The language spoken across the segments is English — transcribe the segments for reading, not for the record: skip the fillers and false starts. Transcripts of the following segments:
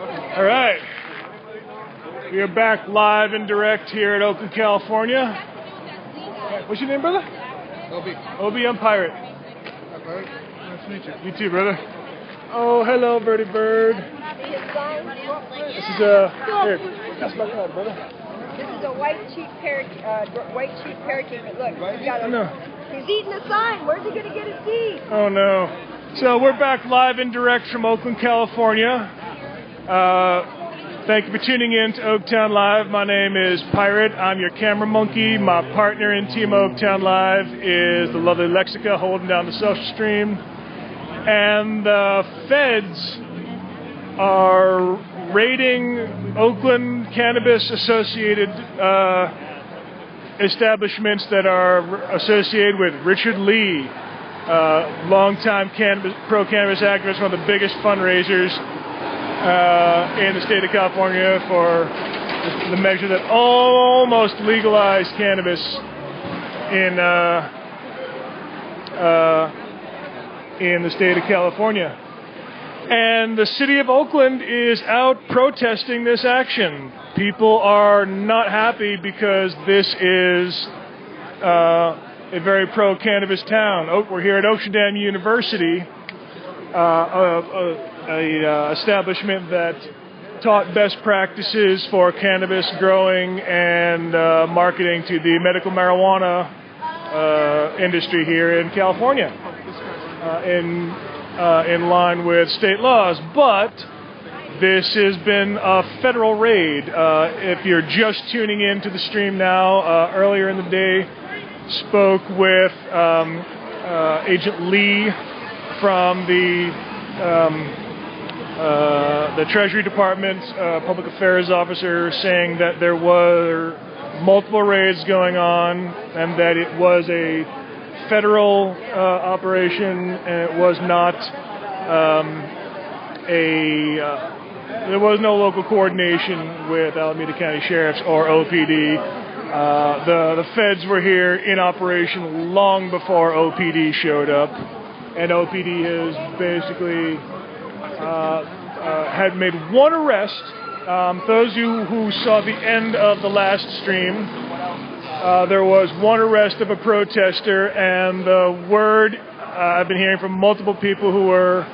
All right. We are back live and direct here at Oakland, California. What's your name, brother? Obi. Obi, I'm Pirate. Hi, Pirate. Nice to meet you. You too, brother. Oh, hello, Birdie Bird. This is here. That's my card, brother. This is a white cheek parakeet. Look, he's got he's eating a sign. Where's he going to get his teeth? Oh no. So we're back live and direct from Oakland, California. Thank you for tuning in to Oaktown Live. My name is Pirate. I'm your camera monkey. My partner in Team Oaktown Live is the lovely Lexica holding down the social stream. And the feds are raiding Oakland cannabis associated establishments that are associated with Richard Lee, longtime pro-cannabis activist, one of the biggest fundraisers in the state of California for the measure that almost legalized cannabis in the state of California. And the city of Oakland is out protesting this action. People are not happy because this is a very pro-cannabis town. We're here at Oaksterdam University, a establishment that taught best practices for cannabis growing and marketing to the medical marijuana industry here in California, in line with state laws. But this has been a federal raid. If you're just tuning in to the stream now, earlier in the day, spoke with Agent Lee from the Treasury Department's public affairs officer, saying that there were multiple raids going on and that it was a federal operation and it was not there was no local coordination with Alameda County Sheriff's or OPD. The feds were here in operation long before OPD showed up, and OPD has basically had made one arrest. Those of you who saw the end of the last stream, there was one arrest of a protester, and the word I've been hearing from multiple people who were,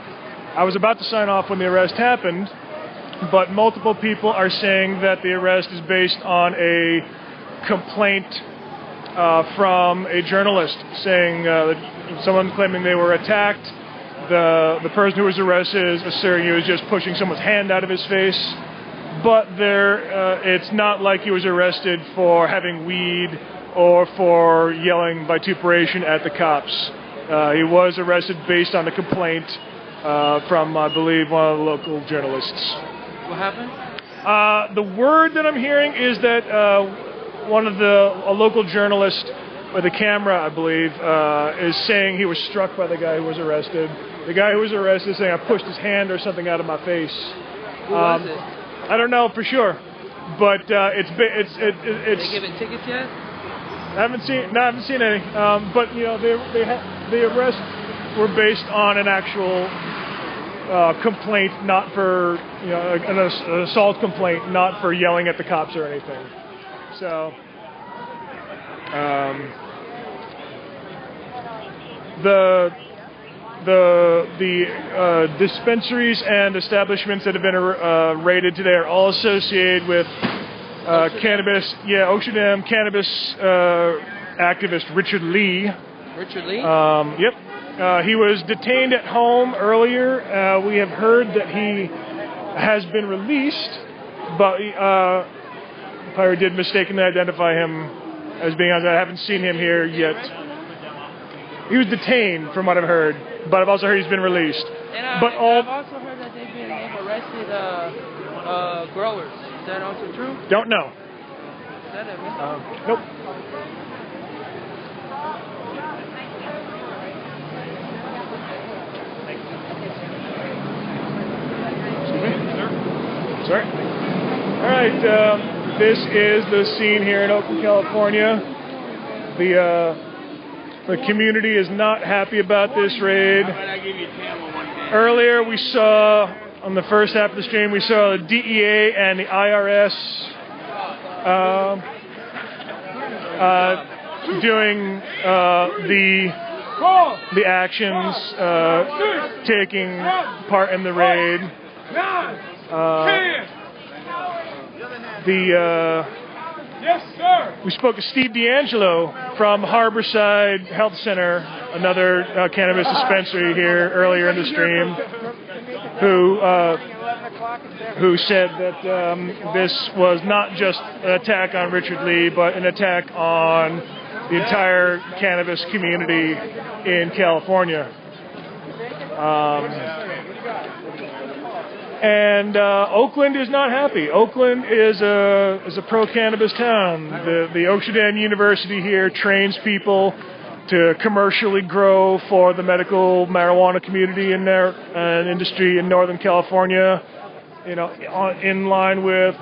I was about to sign off when the arrest happened, but multiple people are saying that the arrest is based on a complaint from a journalist, saying that someone claiming they were attacked. The person who was arrested is asserting he was just pushing someone's hand out of his face, but it's not like he was arrested for having weed or for yelling vituperation at the cops. He was arrested based on a complaint from, I believe, one of the local journalists. What happened? The word that I'm hearing is that a local journalist with a camera, I believe, is saying he was struck by the guy who was arrested. The guy who was arrested is saying I pushed his hand or something out of my face. Who was it? I don't know for sure, but it's. Did they give it tickets yet? I haven't seen any. But you know, the arrests were based on an actual complaint, not for an assault complaint, not for yelling at the cops or anything. So the dispensaries and establishments that have been raided today are all associated with cannabis. Yeah, Oaksterdam cannabis activist Richard Lee. Richard Lee? Yep. He was detained at home earlier. We have heard that he has been released, but Pirate did mistakenly identify him as being. I haven't seen him here yet. He was detained, from what I've heard, but I've also heard he's been released. And I've also heard that they've arrested growers. Is that also true? Don't know. Is that it? Nope. Excuse me? Sorry. All right. This is the scene here in Oakland, California. The community is not happy about this raid. Earlier we saw On the first half of the stream, we saw the DEA and the IRS doing the actions, taking part in the raid. Yes, sir. We spoke to Steve D'Angelo from Harborside Health Center, another cannabis dispensary here earlier in the stream, who said that this was not just an attack on Richard Lee, but an attack on the entire cannabis community in California. And Oakland is not happy. Oakland is a pro-cannabis town. The Oaksterdam University here trains people to commercially grow for the medical marijuana community and industry in Northern California, in line with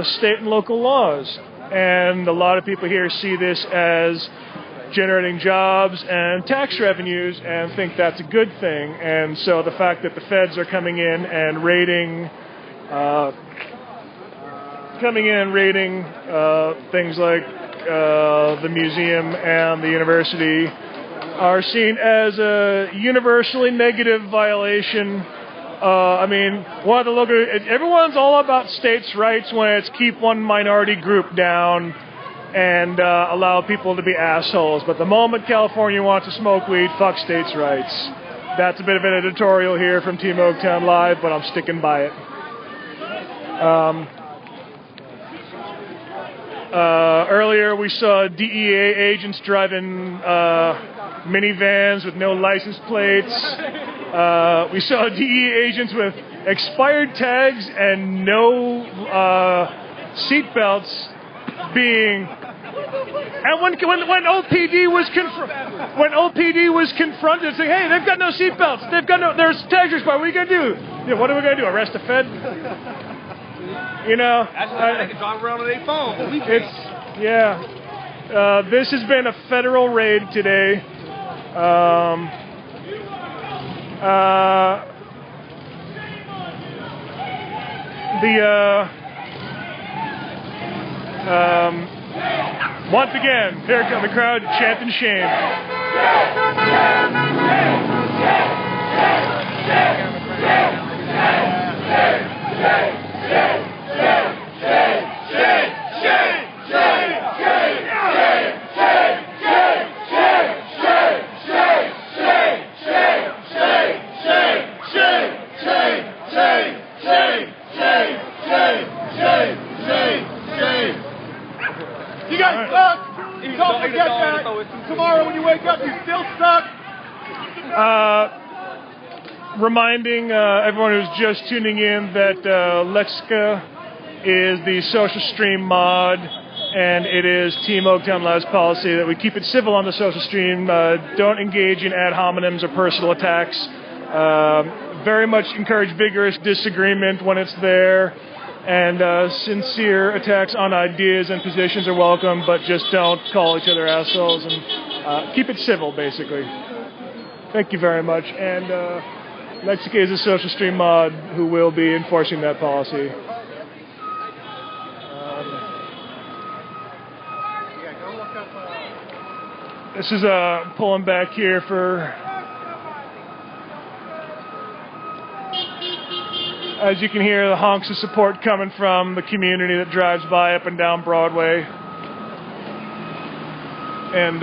state and local laws. And a lot of people here see this as generating jobs and tax revenues and think that's a good thing. And so the fact that the feds are coming in and raiding things like the museum and the university are seen as a universally negative violation. Everyone's all about states' rights when it's keep one minority group down and allow people to be assholes. But the moment California wants to smoke weed, fuck states' rights. That's a bit of an editorial here from Team Oaktown Live, but I'm sticking by it. Earlier we saw DEA agents driving minivans with no license plates. We saw DEA agents with expired tags and no seatbelts being. And when OPD was confronted, saying, "Hey, they've got no seatbelts. There's tags expired. What are you gonna do? What are we gonna do? Arrest a Fed?" That's why they can drive around on their phone. This has been a federal raid today. Once again, here comes the crowd chanting shame. You guys suck. Don't forget that. Tomorrow when you wake up, you still suck. Reminding everyone who's just tuning in that Lexica is the social stream mod, and it is Team Oaktown Live's policy that we keep it civil on the social stream, don't engage in ad hominems or personal attacks, very much encourage vigorous disagreement when it's there, and sincere attacks on ideas and positions are welcome, but just don't call each other assholes, and keep it civil, basically. Thank you very much, and Lexica is a social stream mod who will be enforcing that policy. This is pulling back here for, as you can hear, the honks of support coming from the community that drives by up and down Broadway. And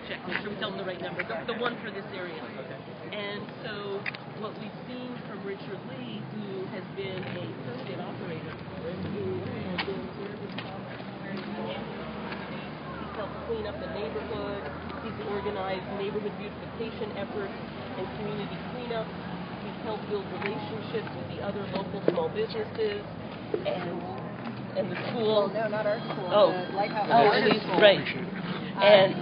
check, make sure we tell them the right number, the one for this area. Okay. And so what we've seen from Richard Lee, who has been a surrogate operator, who has been he's helped clean up the neighborhood, he's organized neighborhood beautification efforts and community cleanup, he's helped build relationships with the other local small businesses and the school. No, not our school. Oh, the Lighthouse. at least, right. And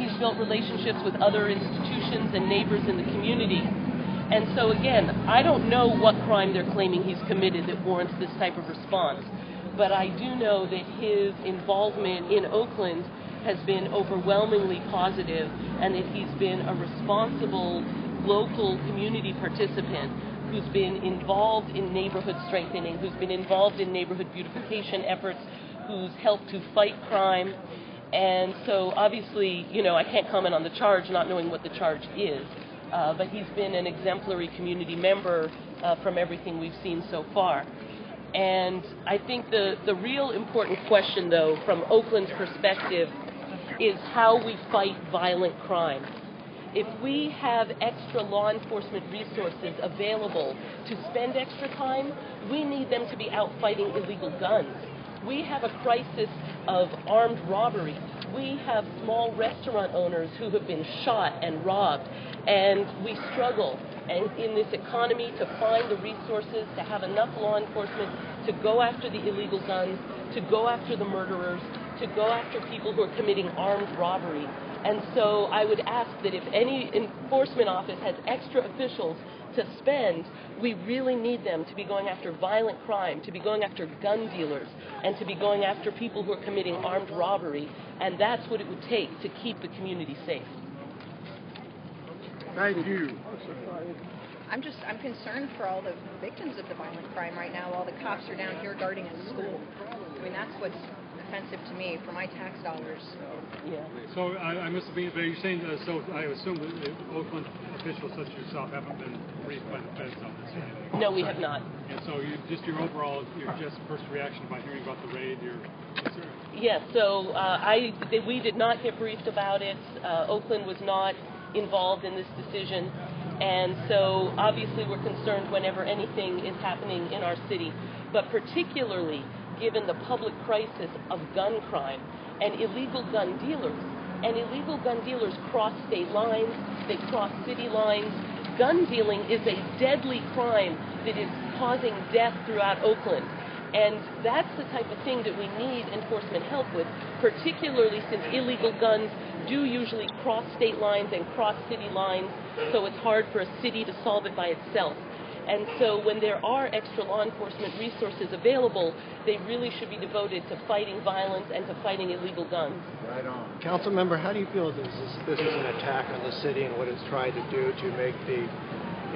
he's built relationships with other institutions and neighbors in the community. And so again, I don't know what crime they're claiming he's committed that warrants this type of response. but I do know that his involvement in Oakland has been overwhelmingly positive, and that he's been a responsible local community participant who's been involved in neighborhood strengthening, who's been involved in neighborhood beautification efforts, who's helped to fight crime. And so obviously, you know, I can't comment on the charge, not knowing what the charge is, but he's been an exemplary community member from everything we've seen so far. And I think the real important question, though, from Oakland's perspective, is how we fight violent crime. If we have extra law enforcement resources available to spend extra time, we need them to be out fighting illegal guns. We have a crisis of armed robbery. We have small restaurant owners who have been shot and robbed, and we struggle in this economy to find the resources, to have enough law enforcement to go after the illegal guns, to go after the murderers, to go after people who are committing armed robbery. And so I would ask that if any enforcement office has extra officials to spend, we really need them to be going after violent crime, to be going after gun dealers, and to be going after people who are committing armed robbery. And that's what it would take to keep the community safe. Thank you. I'm concerned for all the victims of the violent crime right now while the cops are down here guarding a school. I mean, that's what's offensive to me for my tax dollars. Yeah. So I must have been, but you're saying, so I assume that Oakland officials such as yourself haven't been briefed by the feds on this, right? No, we have not. And so just your overall, your just first reaction by hearing about the raid, your concern? Yes, so we did not get briefed about it. Oakland was not involved in this decision. And so obviously we're concerned whenever anything is happening in our city, but particularly given the public crisis of gun crime and illegal gun dealers. And illegal gun dealers cross state lines, they cross city lines. Gun dealing is a deadly crime that is causing death throughout Oakland. And that's the type of thing that we need enforcement help with, particularly since illegal guns do usually cross state lines and cross city lines, so it's hard for a city to solve it by itself. And so when there are extra law enforcement resources available, they really should be devoted to fighting violence and to fighting illegal guns. Right on. Council member, how do you feel this is an attack on the city and what it's tried to do to make the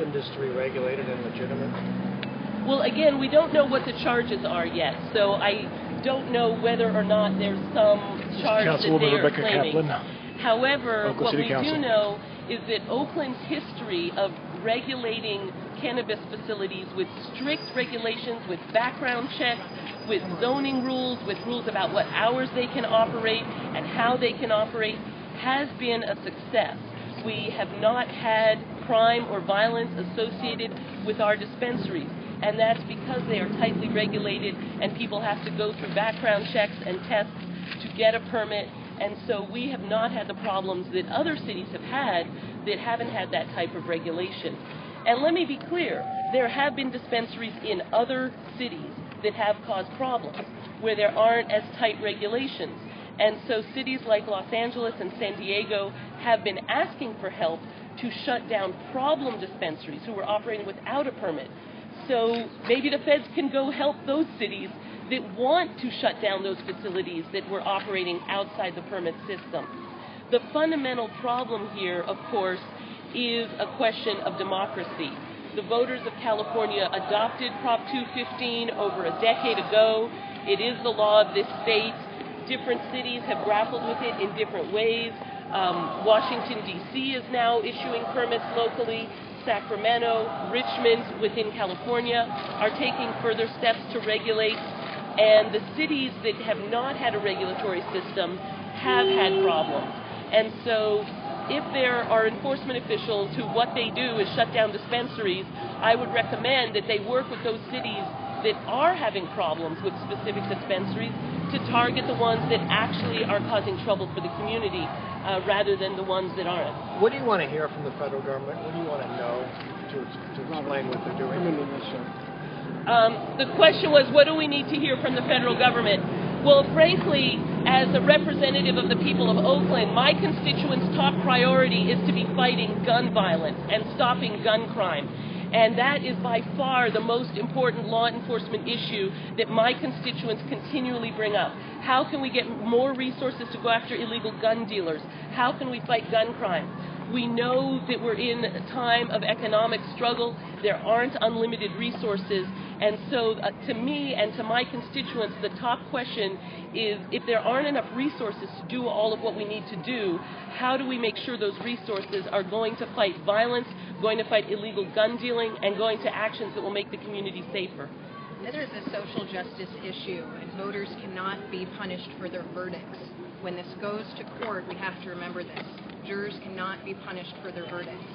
industry regulated and legitimate? Well, again, we don't know what the charges are yet, so I don't know whether or not there's some charge that they are claiming. However, what we do know is that Oakland's history of regulating cannabis facilities with strict regulations, with background checks, with zoning rules, with rules about what hours they can operate and how they can operate, has been a success. We have not had crime or violence associated with our dispensaries, and that's because they are tightly regulated and people have to go through background checks and tests to get a permit. And so we have not had the problems that other cities have had that haven't had that type of regulation. And let me be clear, there have been dispensaries in other cities that have caused problems where there aren't as tight regulations. And so cities like Los Angeles and San Diego have been asking for help to shut down problem dispensaries who were operating without a permit. So maybe the feds can go help those cities that want to shut down those facilities that were operating outside the permit system. The fundamental problem here, of course, is a question of democracy. The voters of California adopted Prop 215 over a decade ago. It is the law of this state. Different cities have grappled with it in different ways. Washington, D.C. is now issuing permits locally. Sacramento, Richmond within California are taking further steps to regulate. And the cities that have not had a regulatory system have had problems. And so if there are enforcement officials who what they do is shut down dispensaries, I would recommend that they work with those cities that are having problems with specific dispensaries to target the ones that actually are causing trouble for the community rather than the ones that aren't. What do you want to hear from the federal government? What do you want to know to explain what they're doing? The question was, what do we need to hear from the federal government? Well, frankly, as a representative of the people of Oakland, my constituents' top priority is to be fighting gun violence and stopping gun crime. And that is by far the most important law enforcement issue that my constituents continually bring up. How can we get more resources to go after illegal gun dealers? How can we fight gun crime? We know that we're in a time of economic struggle. There aren't unlimited resources. And so to me and to my constituents, the top question is, if there aren't enough resources to do all of what we need to do, how do we make sure those resources are going to fight violence, going to fight illegal gun dealing, and going to actions that will make the community safer? This is a social justice issue, and voters cannot be punished for their verdicts. When this goes to court, we have to remember this. Jurors cannot be punished for their verdicts.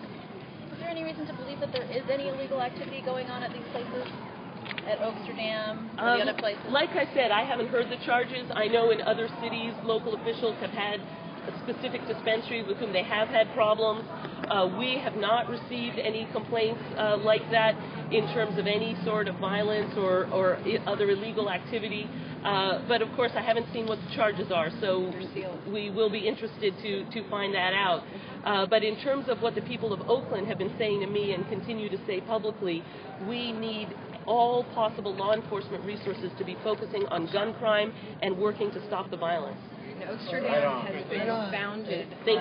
Is there any reason to believe that there is any illegal activity going on at these places? At Oaksterdam or the other places? Like I said, I haven't heard the charges. I know in other cities, local officials have had specific dispensaries with whom they have had problems. We have not received any complaints like that in terms of any sort of violence or other illegal activity. But of course, I haven't seen what the charges are, so we will be interested to find that out. But in terms of what the people of Oakland have been saying to me and continue to say publicly, we need all possible law enforcement resources to be focusing on gun crime and working to stop the violence. Oaksterdam has been founded You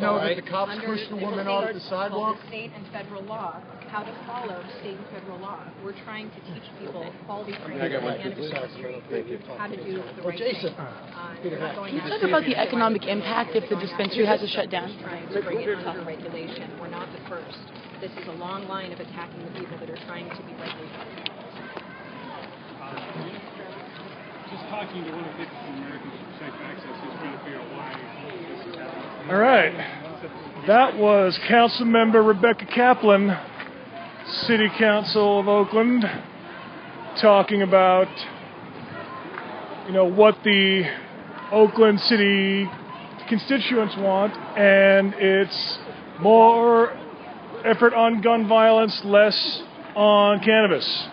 know that the cops under pushed the woman off the sidewalk? the state and federal law, how to follow state and federal law. We're trying to teach people quality training in the cannabis industry, how to do the right thing. Can you talk about the economic impact if the dispensary has to shut down? Trying to bring in tough regulation. We're not the first. This is a long line of attacking the people that are trying to be regulated. Just talking to one of the people from Americans for Safe Access, just trying to figure out why this is happening. All right. That was Councilmember Rebecca Kaplan, City Council of Oakland, talking about, what the Oakland City constituents want, and it's more effort on gun violence, less on cannabis.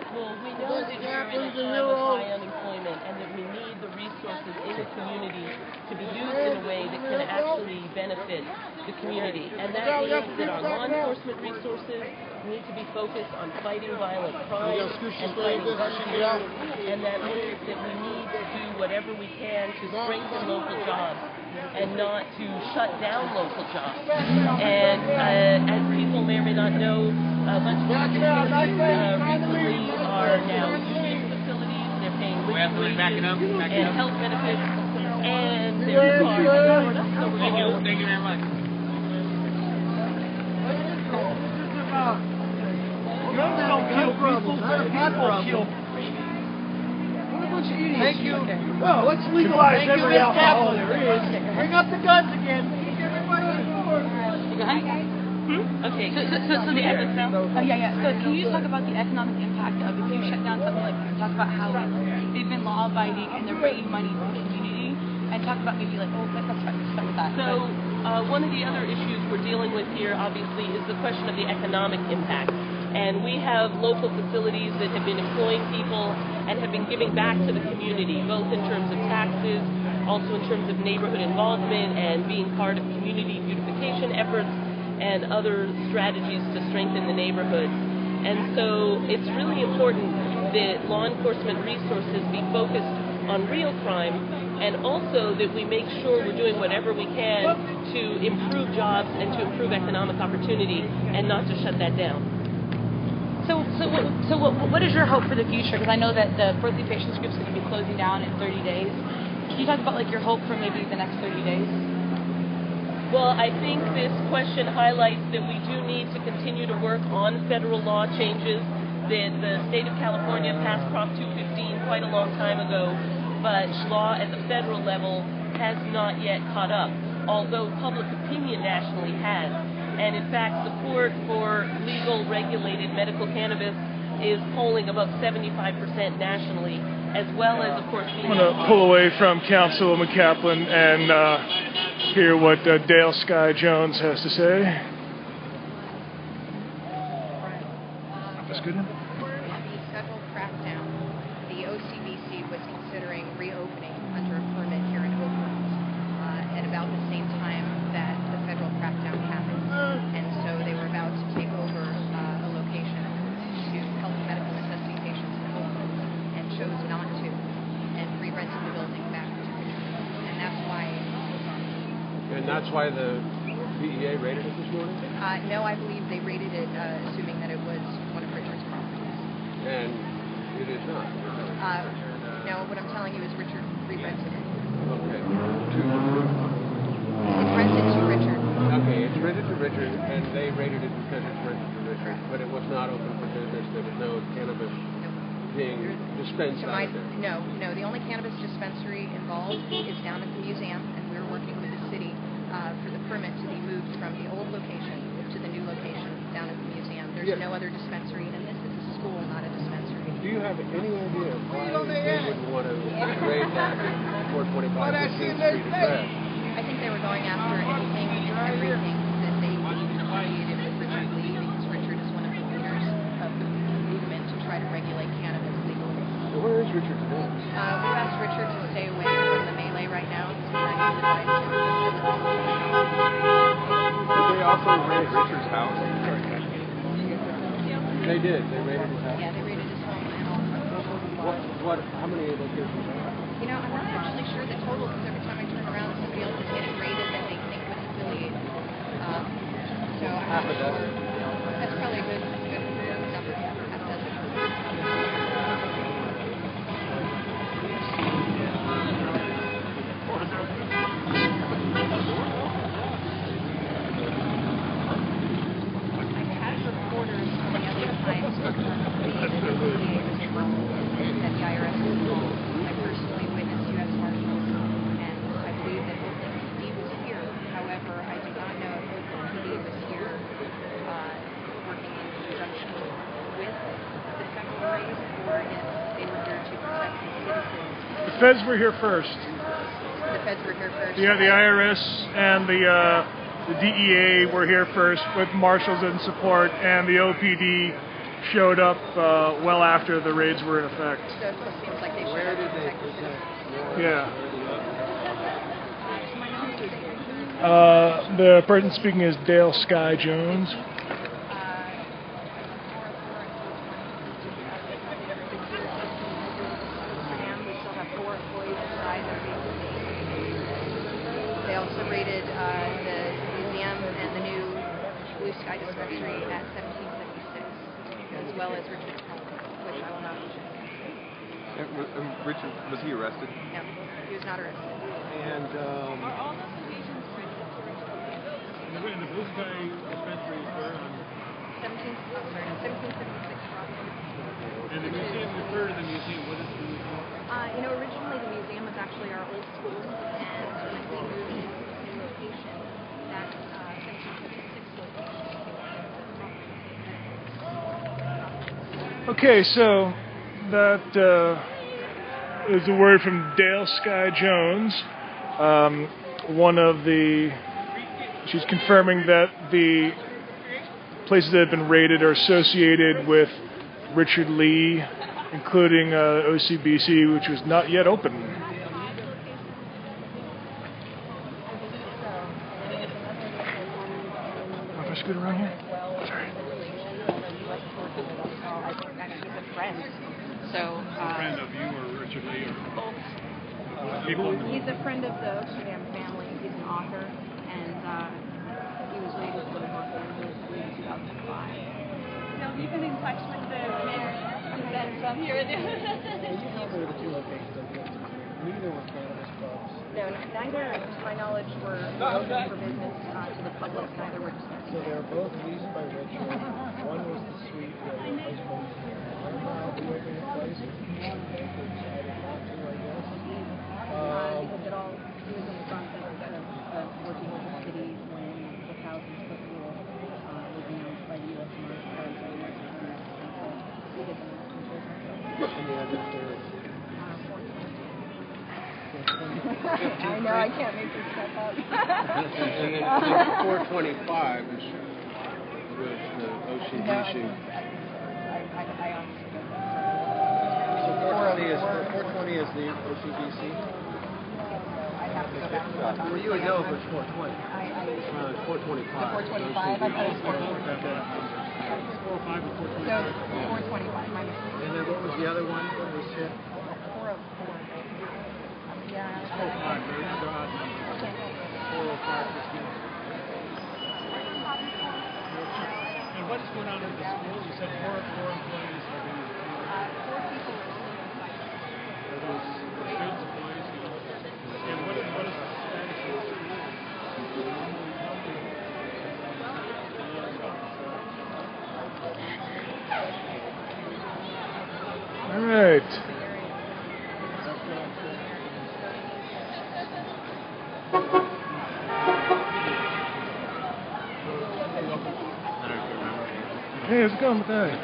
Well, we know that we're in a time of high unemployment and that we need the resources in the community to be used in a way that can actually benefit the community. And that means that our law enforcement resources need to be focused on fighting violent crime and fighting gun dealing. And that means that we need to do whatever we can to strengthen local jobs and not to shut down local jobs. And as people may or may not know, a bunch of facilities recently are now union facilities. They're paying living wages and health benefits, and they're required to support us. So thank you very much. Guns don't kill people, people kill people. Thank you. Well, let's legalize every alcohol there is. Bring up the guns again. Okay. So the So can you just talk about the economic impact of if you shut down something like this? Talk about how they've been law-abiding and they're bringing money to the community, and talk about maybe like, let's start with that. So one of the other issues we're dealing with here, obviously, is the question of the economic impact. And we have local facilities that have been employing people and have been giving back to the community, both in terms of taxes, also in terms of neighborhood involvement and being part of community beautification efforts and other strategies to strengthen the neighborhoods. And so it's really important that law enforcement resources be focused on real crime, and also that we make sure we're doing whatever we can to improve jobs and to improve economic opportunity and not to shut that down. So what is your hope for the future? Because I know that the Berkeley Patients Group is going to be closing down in 30 days. Can you talk about like your hope for maybe the next 30 days? Well, I think this question highlights that we do need to continue to work on federal law changes. That the state of California passed Prop 215 quite a long time ago, but law at the federal level has not yet caught up, although public opinion nationally has. And in fact, support for legal, regulated medical cannabis is polling above 75% nationally, as well as, of course, being... I'm going to pull away from Councilwoman Kaplan and hear what Dale Sky Jones has to say. That's good. The federal crackdown, the OCBC was considering reopening under a permit here in Oakland at about the same time that the federal crackdown happened. And so they were about to take over a location to help medical necessity patients in Oakland and chose not to and re-rented the building back to Richard. And that's why... And that's why the DEA raided it this morning? No, I believe they raided it assuming that it was one of Richard's properties. And it is not? No, what I'm telling you is Richard re-rented it. Okay. It's rented to Richard. Okay, it's rented to Richard, and they raided it because it's rented to Richard. But it was not open for business. There was no cannabis being dispensed out of there. No. The only cannabis dispensary involved is down at the museum, and we're working with the city for the permit to be moved from the old location to the new location down at the museum. There's no other dispensary, and this is a school, not a dispensary. Do you have any idea why they wouldn't want to raid that 425 15th Street address? I think they were going after anything and everything that they deemed affiliated with Richard Lee, because Richard is one of the leaders of the movement to try to regulate cannabis legally. So where is Richard today? We've asked Richard to stay away from the melee right now. So that he's advised him to visit the house. Did they also raid Richard's house? They did. They raided his house. Yeah, they raided his home and also How many locations are there? You know, I'm not actually sure the total, because every time I turn around, somebody else is getting raided that they think was affiliated. So Half a dozen. That's probably a good number. Half a dozen. I've had reporters from the other times that the DEA was involved, that the IRS was involved. I personally witnessed US Marshals, and I believe that Oakland PD was here. However, I do not know if Oakland PD was here working in conjunction with the federal raid, or if they were here to protect the citizens. The feds were here first. The feds were here first. Yeah, the IRS and the DEA were here first with marshals in support, and the OPD showed up well after the raids were in effect. So it seems like they showed up to protect the citizens. Yeah. The person speaking is Dale Sky Jones. They also raided the museum and the new Blue Sky dispensary at 1776, as well as Richard's home, which I will not mention. Richard, was he arrested? No, he was not arrested. And And the Blue Sky dispensary is where on? 1776 property. And the museum, refer to the museum. What is the museum? Originally the museum was actually our old school, and when we moved into this new location, that 1776 location. Okay, so that is a word from Dale Sky Jones. She's confirming that the places that have been raided are associated with Richard Lee, including OCBC, which was not yet open. If I scoot around here? Sorry. So, A friend of you or Richard Lee or people? he's a friend of the Oaksterdam family. He's an author, and he was rated for the book in 2005. No, you've been in touch with the mayor and from here. these are the two locations I've looked at. Neither were cannabis clubs. No, neither, to my knowledge, were open for business to the public. Neither were dispensaries. So they were both leased by Richard. One was the suite where the husband now reopened the place. They decided not to, I guess. Because it all, he was in the process of working with the city when the 1,000-foot rule was announced by the US Marshal Service. And the address there is I know, I can't make this stuff up. and then 425 was the OCBC. I honestly don't know. So 420 is the OCBC. I'd have to go back and look on Well, you would know if it's 420. 425. 425. I thought it was 440. It's 405 and 425. So 425. My mistake. And then what was the other one? What was it? 404. Yeah. 405. They're odd numbers. 405 is good. And what is going on in the schools? You said four employees have been. 4 people are still on site. Are those students, employees? And what is the status of the schools? All right. Hey, how's it going, Matthew?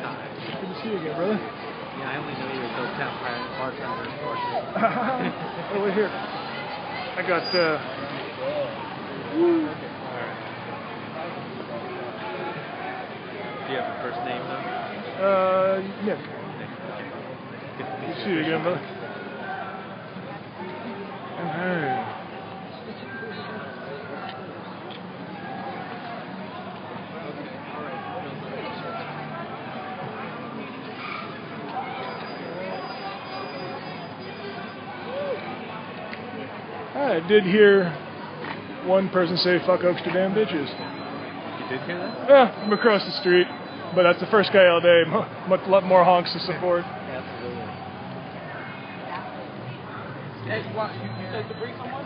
Good to see you again, brother. Yeah, I only know you as Oaktown bartender, unfortunately. Over here. I got, Do you have a first name, though? Nick. Good to see you again, brother. Hey. I did hear one person say "fuck Oaksterdam bitches." You did hear that? Yeah, from across the street. But that's the first guy all day. Much lot more honks to support. Absolutely. Hey, what? You said to bring someone?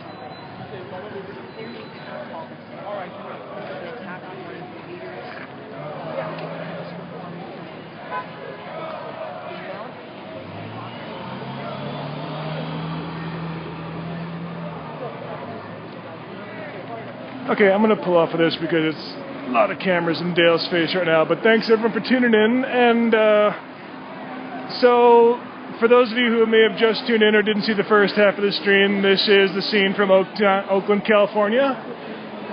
All right. Okay, I'm going to pull off of this because it's a lot of cameras in Dale's face right now. But thanks everyone for tuning in. And so, for those of you who may have just tuned in or didn't see the first half of the stream, this is the scene from Oakland, California.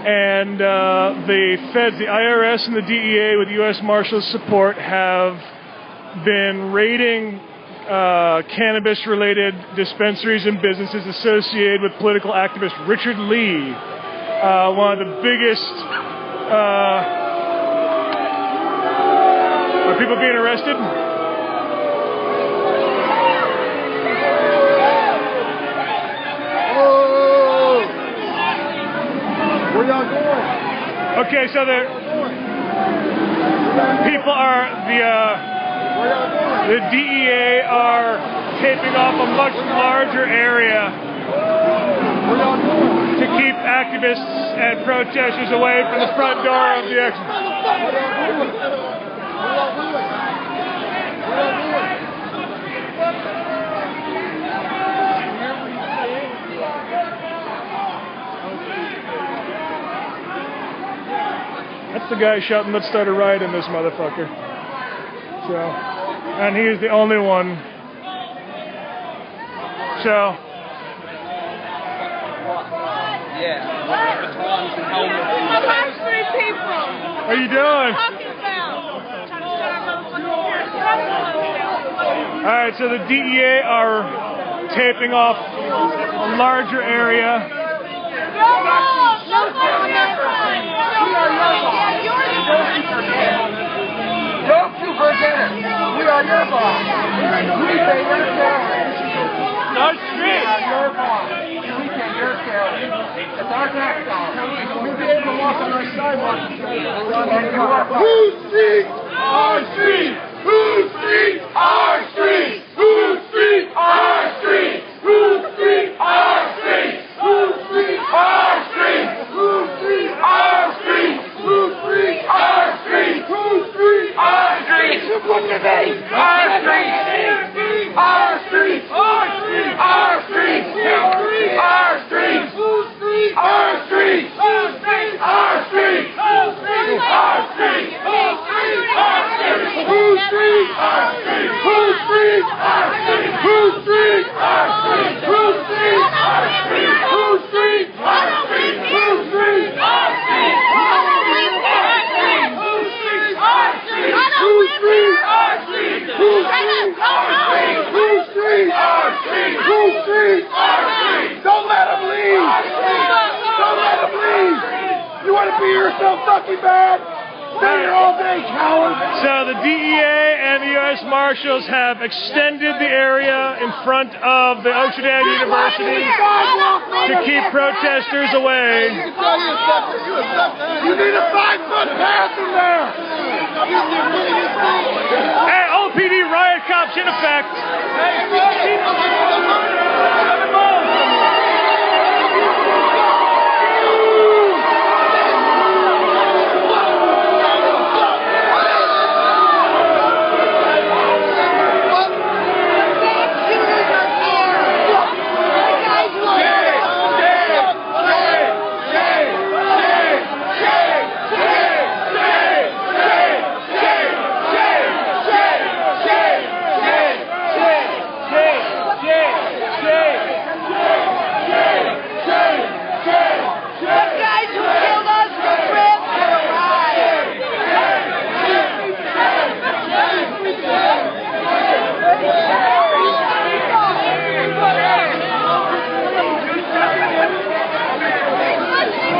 And the feds, the IRS and the DEA with US Marshals support have been raiding cannabis-related dispensaries and businesses associated with political activist Richard Lee. One of the biggest, are people being arrested? Oh! Where y'all going? Okay, so the people are, the DEA are taping off a much larger area to keep activists and protesters away from the front door of the exit. That's the guy shouting, "Let's start a riot in this motherfucker." So, and he's the only one. So. How you doing? Alright, so the DEA are taping off a larger area. Don't you forget it. We are your boss. We pay your salary. Our street. We are your boss. We pay your salary. It's our tax dollars. We'll be able to walk on our sidewalk and say, whose street? Our street. Whose street? Our street. Whose street? Our street. Whose street? Our street. Whose street? Our street. Whose street? Our street. Whose street? Our street. Whose street? Our street. What the name? Our street. Our street. Our street. Our street. Our street. Whose street? Our street. Whose street? Our street. Whose street? Our street. Whose street? Our street. Whose to be here so fucking bad? Stay here all day, coward! So the DEA and the US Marshals have extended the area in front of the Oaksterdam University to keep protesters away. You need a 5-foot path in there! And OPD riot cops in effect.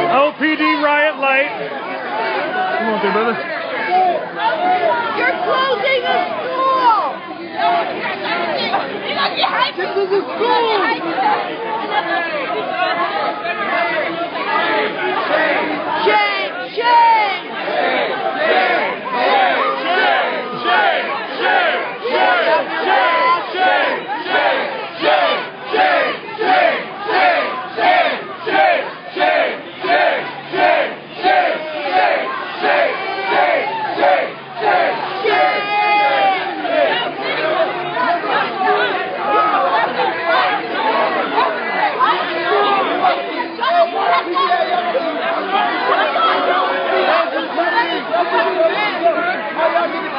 OPD riot light. Come on there, brother. You're closing a school! This is a school! Shame! Shame!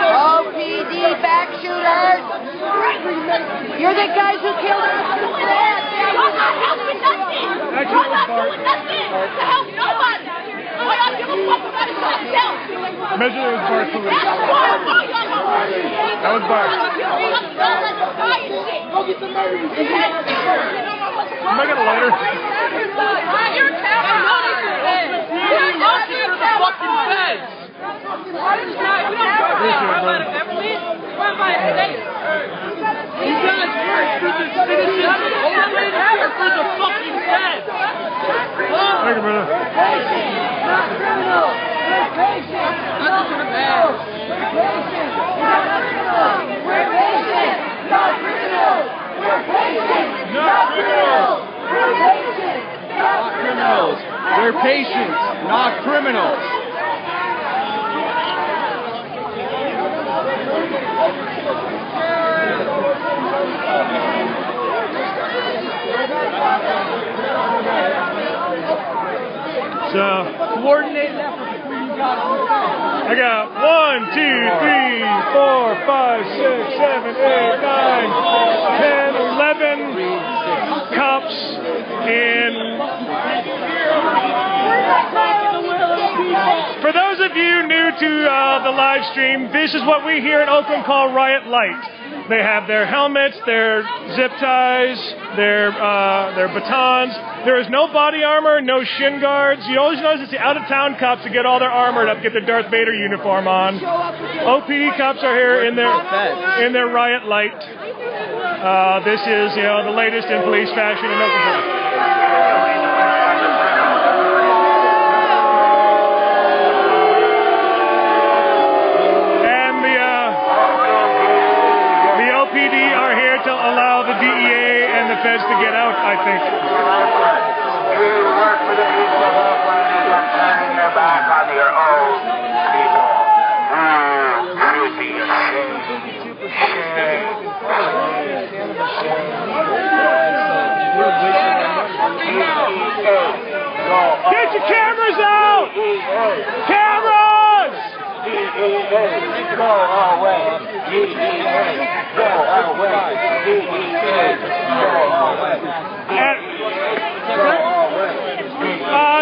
OPD back shooters! You're the guys who killed us! I'm not helping nothing! I'm not doing nothing to help nobody! All y'all give a fuck about is myself! Measure it with Bart. That was Bart. Go get some murder! Am I got a lighter? You're a coward! You're a coward! Thank you, brother. Not criminals! We're patient! Not criminals! We're patient! Not criminals! We're patient! Not criminals! We're patient! Not criminals! We're patient! Not criminals! We're patients, not criminals. So, Coordinated effort between you guys. I got 1, 2, 3, 4, 5, 6, 7, 8, 9, 10, 11 cops in. For those of you new to the live stream, this is what we here in Oakland call Riot Light. They have their helmets, their zip ties, their batons. There is no body armor, no shin guards. You always notice it's the out-of-town cops that get all their armored up, get their Darth Vader uniform on. OPD cops are here in their Riot Light. This is, the latest in police fashion in Oakland. To allow the DEA and the feds to get out, I think. You work for the people of Oakland and you're turning your back on your own people. You should be ashamed. Get your cameras out! Cameras! DEA, go away. DEA, go away. DEA, go away.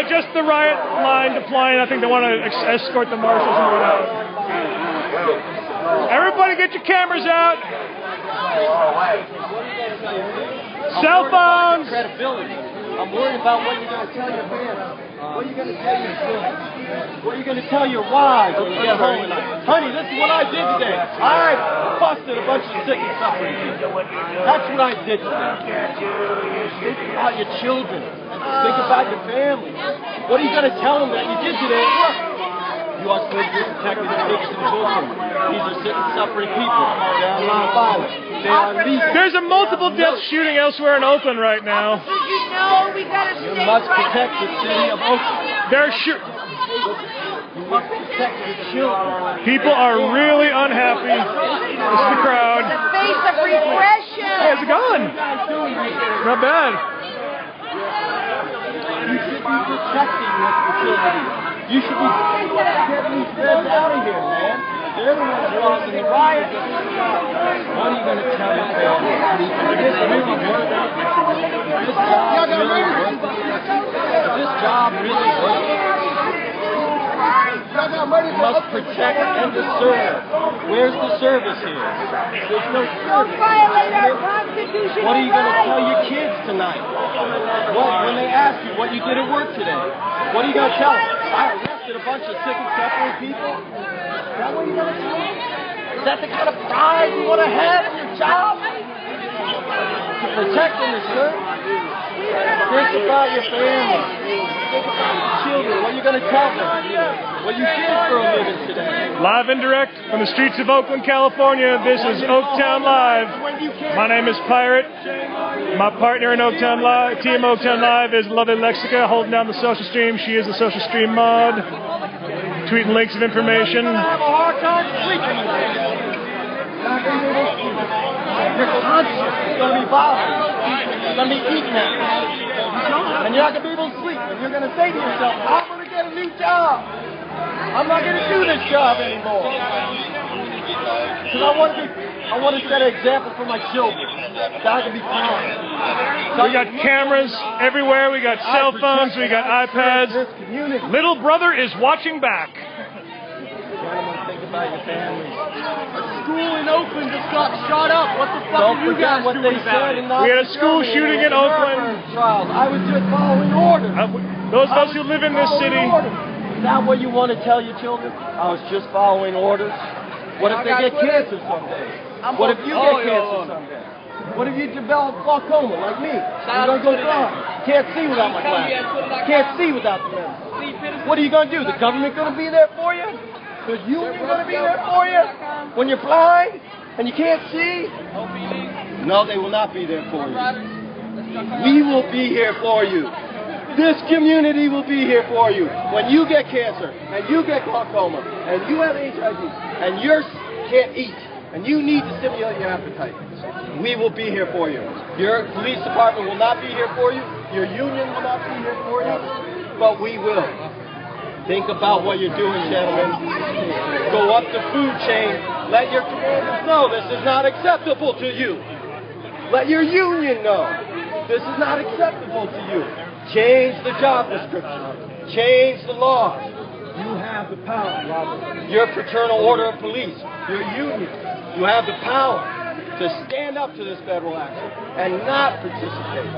Just the riot line deploying. I think they want to escort the marshals and whatnot. Everybody get your cameras out. Cell phones. Credibility. I'm worried about what you're going to tell your fans. What are you going to tell your children? What are you going to tell your wives when you get home tonight? Honey, this is what I did today. I busted a bunch of sick and suffering people. That's what I did today. Think about your children. Think about your family. What are you going to tell them that you did today at work? You are supposed to protect the sick and children. These are sick and suffering people. They are non-violent. They are legal. There's a multiple death shooting elsewhere in Oakland right now. You must protect the city of Oakland. You must protect your children. People are really unhappy. This is the crowd. The face of repression. Hey, it's a gun. Not bad. You should be protecting this facility. You should be getting these feds out of here, man. They're the ones causing the riot. What are you going to tell your family? Is this really worth it? Is this job really worth it? Is this job really worth it? You must protect and to serve. Where's the service here? There's no service. What are you going to tell your kids tonight? When they ask you what you did at work today, what are you going to tell them? I arrested a bunch of sick and suffering people. Is that what you're going to tell them? Is that the kind of pride you want to have in your job? To protect and to serve? Think about your family. Think about your children. What are you going to tell them? What you did for a living today. Live and direct from the streets of Oakland, California. This is Oaktown Live. My name is Pirate. My partner in Oaktown Live, Team Oaktown Live, is lovely Lexica, holding down the social stream. She is the social stream mod, tweeting links of information. I have a hard time sleeping. Your conscience is going to be bothered. It's going to be eaten at. And you're not going to be able to sleep. And you're going to say to yourself, I'm going to get a new job. I'm not going to do this job anymore. Because I want to set an example for my children. That I can be proud of. We got cameras everywhere. We got cell phones. We got iPads. Little brother is watching back. Gentlemen, think about your families. School in Oakland just got shot up. What the fuck are you guys doing about it? We had a school shooting in Oakland. I was just following orders. Those of us who live in this city. Is that what you want to tell your children? I was just following orders. What if they get cancer someday? What if you get cancer someday? What if you develop glaucoma like me? You're going to go blind. Can't see without my glasses. Can't see without the lens. What are you going to do? The government going to be there for you? The union going to be there for you? When you're blind and you can't see? No, they will not be there for you. We will be here for you. This community will be here for you. When you get cancer, and you get glaucoma, and you have HIV, and you can't eat, and you need to stimulate your appetite, we will be here for you. Your police department will not be here for you. Your union will not be here for you. But we will. Think about what you're doing, gentlemen. Go up the food chain. Let your commanders know this is not acceptable to you. Let your union know this is not acceptable to you. Change the job description. Change the laws. You have the power, Robert. Your fraternal order of police, your union, you have the power to stand up to this federal action and not participate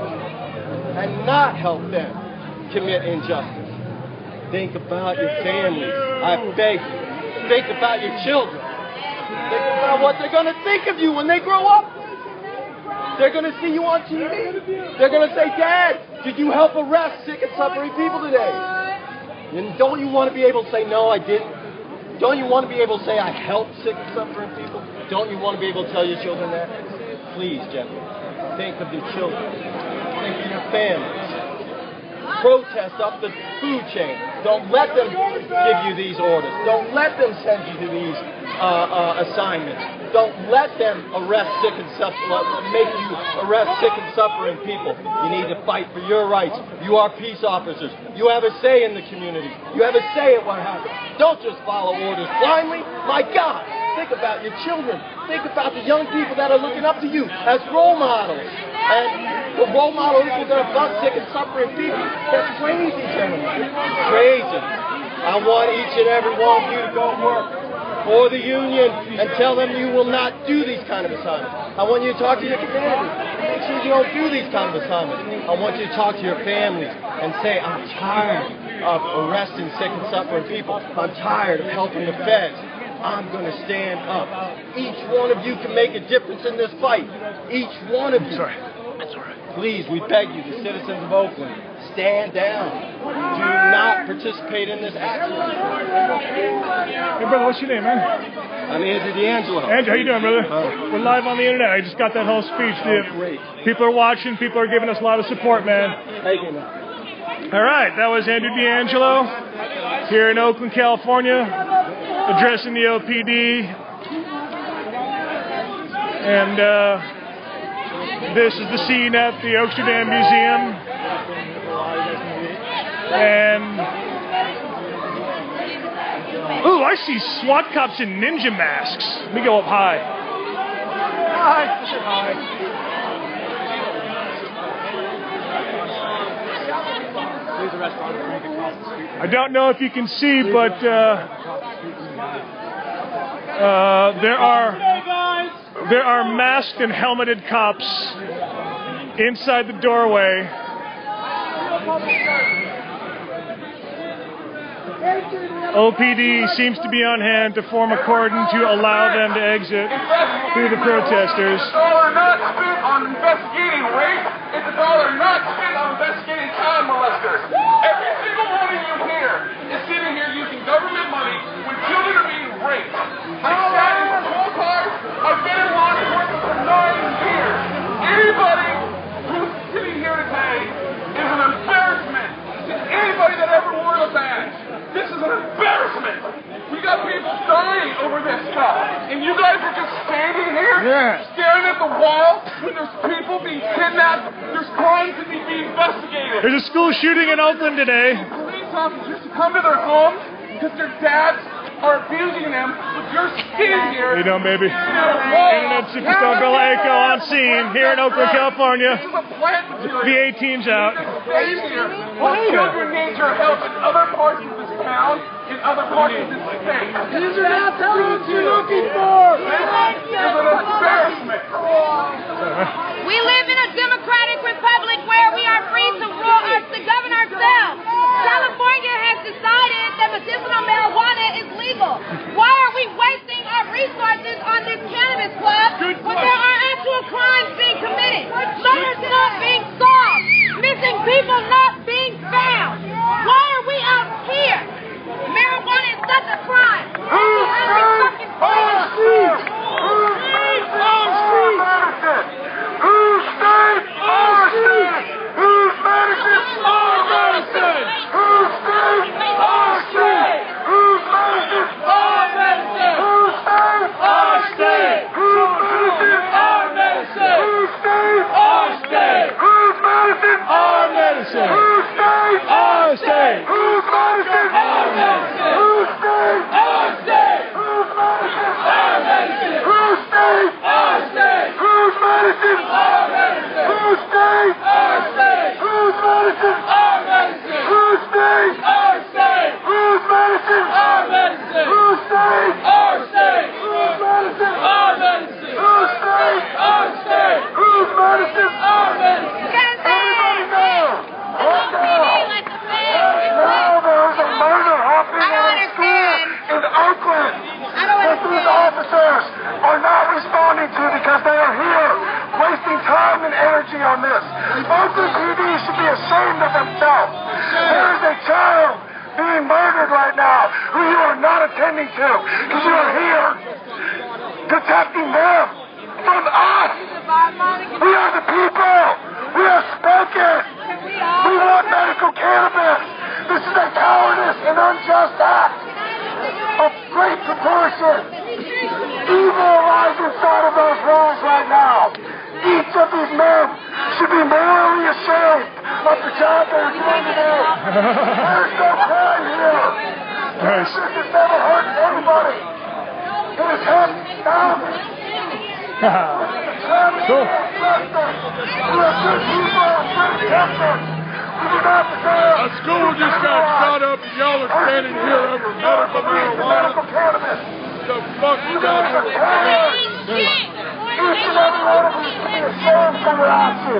and not help them commit injustice. Think about your families. I beg you. Think about your children. Think about what they're going to think of you when they grow up. They're going to see you on TV. They're going to say, Dad, did you help arrest sick and suffering people today? And don't you want to be able to say, no, I didn't? Don't you want to be able to say, I helped sick and suffering people? Don't you want to be able to tell your children that? Please, gentlemen, think of your children. Think of your families. Protest up the food chain. Don't let them give you these orders. Don't let them send you to these assignments. Don't let them arrest sick and make you arrest sick and suffering people. You need to fight for your rights. You are peace officers. You have a say in the community. You have a say at what happens. Don't just follow orders blindly. My God, think about your children. Think about the young people that are looking up to you as role models. And the role model is going to bust sick and suffering people. That's crazy, gentlemen. It's crazy. I want each and every one of you to go work for the union and tell them you will not do these kind of assignments. I want you to talk to your commanders. Make sure you don't do these kind of assignments. I want you to talk to your families and say, I'm tired of arresting sick and suffering people. I'm tired of helping the feds. I'm going to stand up. Each one of you can make a difference in this fight. Each one of you. Sorry. That's all right. Please, we beg you, the citizens of Oakland, stand down. Do not participate in this action. Hey, brother, what's your name, man? I'm Andrew D'Angelo. Andrew, how you doing, brother? We're live on the internet. I just got that whole speech, dude. Great. People are watching. People are giving us a lot of support, man. Thank you. All right, that was Andrew D'Angelo here in Oakland, California, addressing the OPD. And this is the scene at the Oaksterdam Museum. And ooh, I see SWAT cops in ninja masks. Let me go up high. Hi. I don't know if you can see, but there are masked and helmeted cops inside the doorway. OPD seems to be on hand to form a cordon to allow them to exit through the protesters. $1 not spent on investigating rape. It's $1 not spent on investigating child molesters. Every single one of you here is sitting here using government money when children are being raped. I sat in patrol cars. I've been in law enforcement for 9 years. Anybody who's sitting here today is an embarrassment to anybody that ever wore a badge. This is an embarrassment. We got people dying over this stuff. And you guys are just standing here, staring at the wall when there's people being kidnapped. There's crimes that need to be investigated. There's a school shooting in Oakland today. Police officers to come to their homes because their dads are abusing them, but you're sitting here. How you doing, baby? Internet superstar Bella Echo on scene here in Oakland, California. The A-team's out. Children need your help in other parts of this town, in other parts of this state. These are not the fruits you're looking for. This is an embarrassment. We live in a democratic republic where we are free to govern ourselves. California has decided that medicinal marijuana is legal. Why are we wasting our resources on this cannabis club when there are actual crimes being committed? Murders not being solved. Missing people not being found. Why are we out here? Marijuana is such a crime. Oakland PD should be ashamed of themselves. There is a child being murdered right now who you are not attending to because you are here protecting them from us. We are the people. We are spoken. We want medical cannabis. This is a cowardice and unjust act of great proportion. Evil lies inside of those walls right now. Each of these men should be morally ashamed of the job they're doing today. There's no crime here. This has never hurt anybody. It has hurt thousands. Cool. We are good people and good captains. We do not deserve. A school just got shot up and y'all are standing here over medical marijuana. Medical cannabis. The fuck you guys are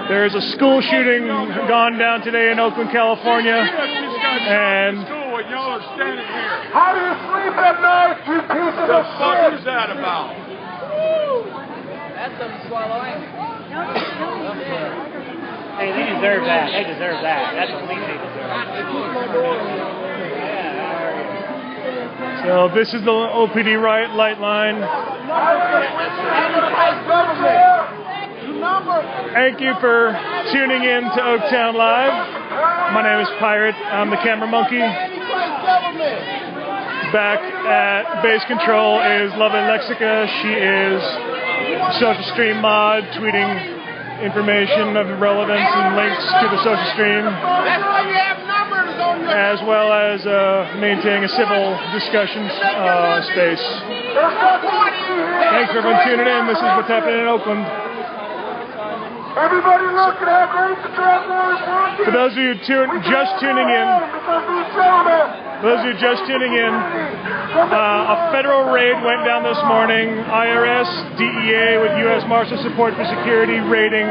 There is a school shooting gone down today in Oakland, California. And school when y'all are standing here. How do you sleep at night, you piece of shit? What the fuck is that about? That's some swallowing. Hey, they deserve that. They deserve that. That's what they deserve. so this is the OPD riot light line. Thank you for tuning in to Oaktown Live. My name is Pirate. I'm the camera monkey. Back at base control is lovely Lexica. She is social stream mod, tweeting information of relevance and links to the social stream, as well as maintaining a civil discussion space. Thanks for everyone tuning in. This is what's happening in Oakland. Everybody look at how great the traveler is working. For those of you just tuning in, a federal raid went down this morning. IRS, DEA with US Marshal Support for Security raiding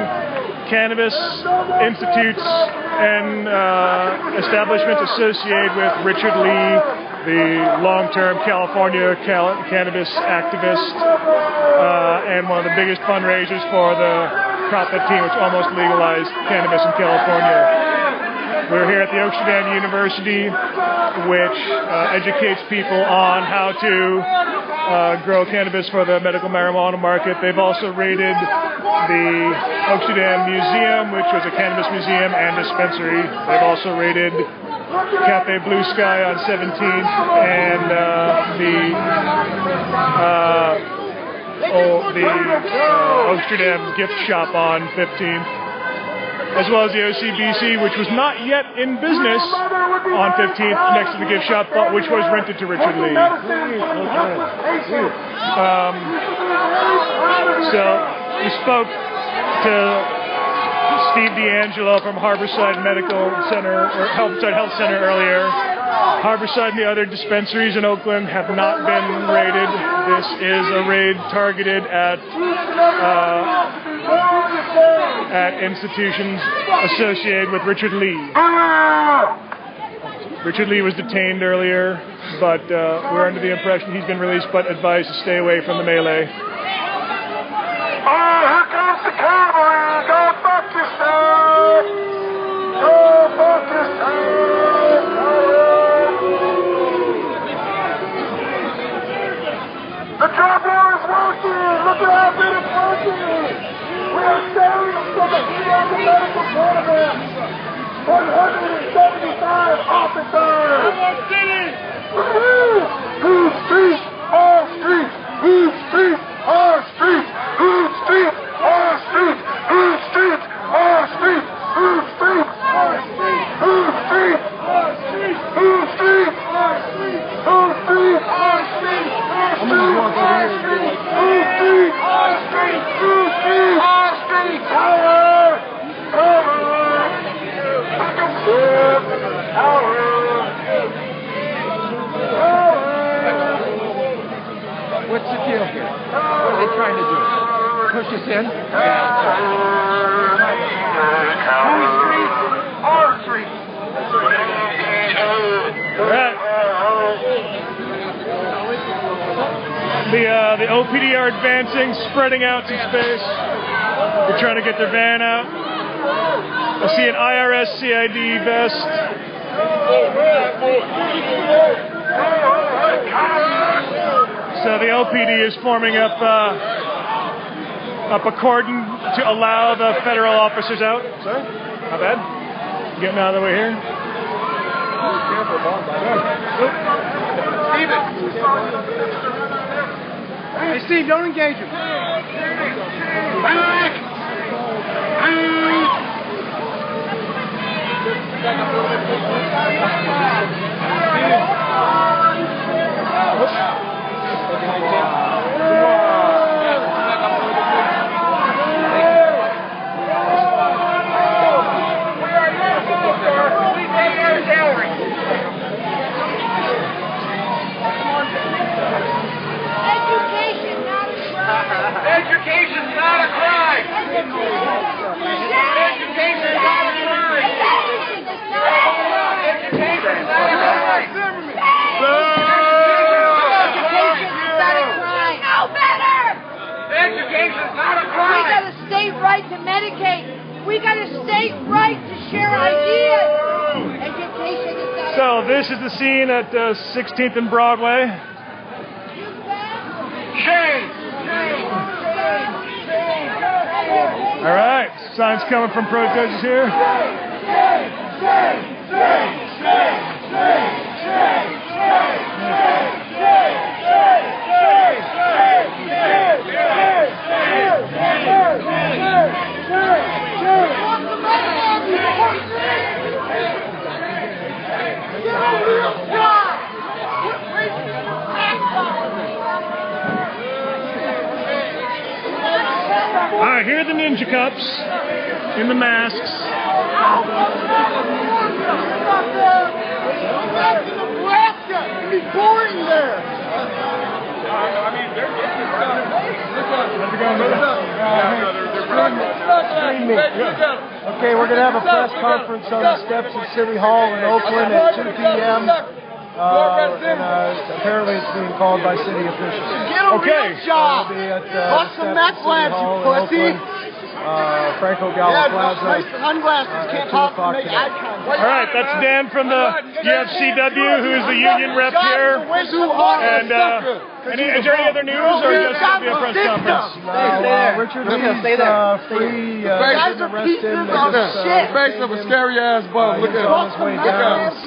cannabis institutes and establishments associated with Richard Lee, the long-term California cannabis activist, and one of the biggest fundraisers for the Prop 15, which almost legalized cannabis in California. We're here at the Oaksterdam University, which educates people on how to grow cannabis for the medical marijuana market. They've also raided the Oaksterdam Museum, which was a cannabis museum and dispensary. They've also raided Cafe Blue Sky on 17th and the Oaksterdam gift shop on 15th, as well as the OCBC, which was not yet in business on 15th, next to the gift shop, which was rented to Richard Lee. So we spoke to Steve D'Angelo from Harborside Medical Center, or Health Center earlier. Harborside and the other dispensaries in Oakland have not been raided. This is a raid targeted at institutions associated with Richard Lee. Richard Lee was detained earlier, but we're under the impression he's been released, but advised to stay away from the melee. Oh, here comes the cavalry! Go fuck yourself! Go fuck yourself! The drug war is working! Look at how good it's working! We are saving from the heat of the medical program! 175 officers! Whose streets are streets? Whose streets are streets? Whose streets are streets? Whose streets are streets? Whose streets are streets? Whose streets are streets? Whose streets are streets? Whose streets are streets? Whose streets are streets? Whose streets are streets? Power! Power! What's the deal here? What are they trying to do? Push us in? Our streets! Our streets! The OPD are advancing, spreading out some space. They're trying to get their van out. I see an IRS CID vest. So the OPD is forming up a cordon to allow the federal officers out. Sorry? Not bad. Getting out of the way here. Hey, Steve, don't engage him. Education's not a crime! Education's not a crime! Education! We got a state right to medicate. We got a state right to share ideas. Education is not. So this is the scene at 16th and Broadway. All right, signs coming from protesters here. All right, here are the ninja cups in the masks. Nebraska! It'd be boring there! I mean, they're getting Okay, we're going to have a press conference on the steps of City Hall in Oakland at 2 p.m. Apparently it's being called by city officials. Get a real job! Bust some meth labs, you pussy! Franco Gallo Plaza. Sunglasses can't talk to make eye contact. All right, that's Dan from the UFCW, who is the union rep here. And is there any other news, or just going to be a press conference? Richard Lee's free. Guys are pieces of shit. Face of a scary ass bum. Look at him.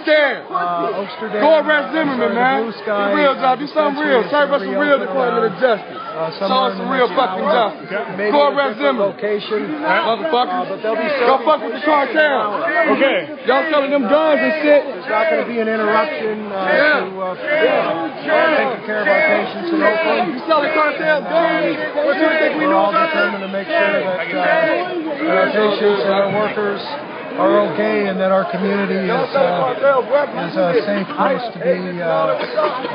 Scared. Oaksterdam. Go arrest Zimmerman, man. Do real job. Do something real. Serve us some real Department of Justice. Show us some real fucking justice. Go arrest Zimmerman. Motherfucker. Go fuck with the cartel. Okay. Y'all selling them guns and shit. There's not going to be an interruption to taking care of our patients in Oakland. You selling cartel guns? What do you think we We're know all about determined to make sure that our patients and our workers are okay, and that our community is a safe place to be a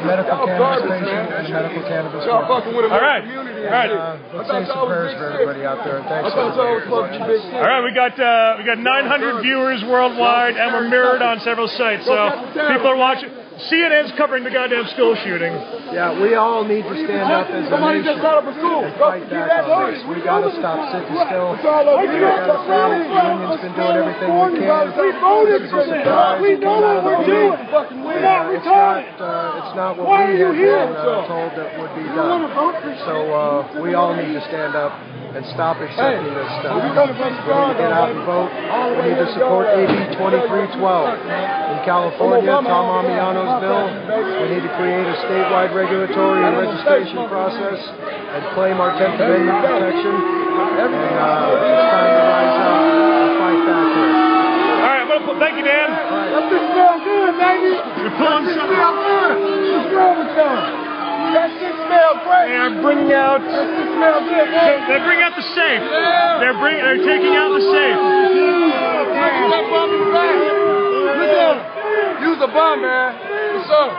medical cannabis patient and a medical cannabis worker. All right. All right. Let's say some prayers for everybody out there, and thanks everybody for watching. All right, we got 900 viewers worldwide, and we're mirrored on several sites. So people are watching. CNN's covering the goddamn school shooting. Yeah, we all need to stand up as a nation and fight back on this. We got to stop sitting still. We got to say the union's been doing everything we can. This is a surprise. We know what we're doing. It's not what we have been told that would be done. So we all need to stand up and stop accepting this stuff. We need to get out and vote. We need to support AB 2312 in California, Tom Amiano's bill. We need to create a statewide regulatory and registration process and claim our 10th Amendment protection. And it's time to rise up and fight back here. All right, well, thank you, Dan. That shit smell good, baby! You're pulling something. What's wrong with y'all? That shit smell great! They're bringing out. That shit smell good, man! They're bringing out the safe. They're taking out the safe. Look at him. Use a bum, man. What's up?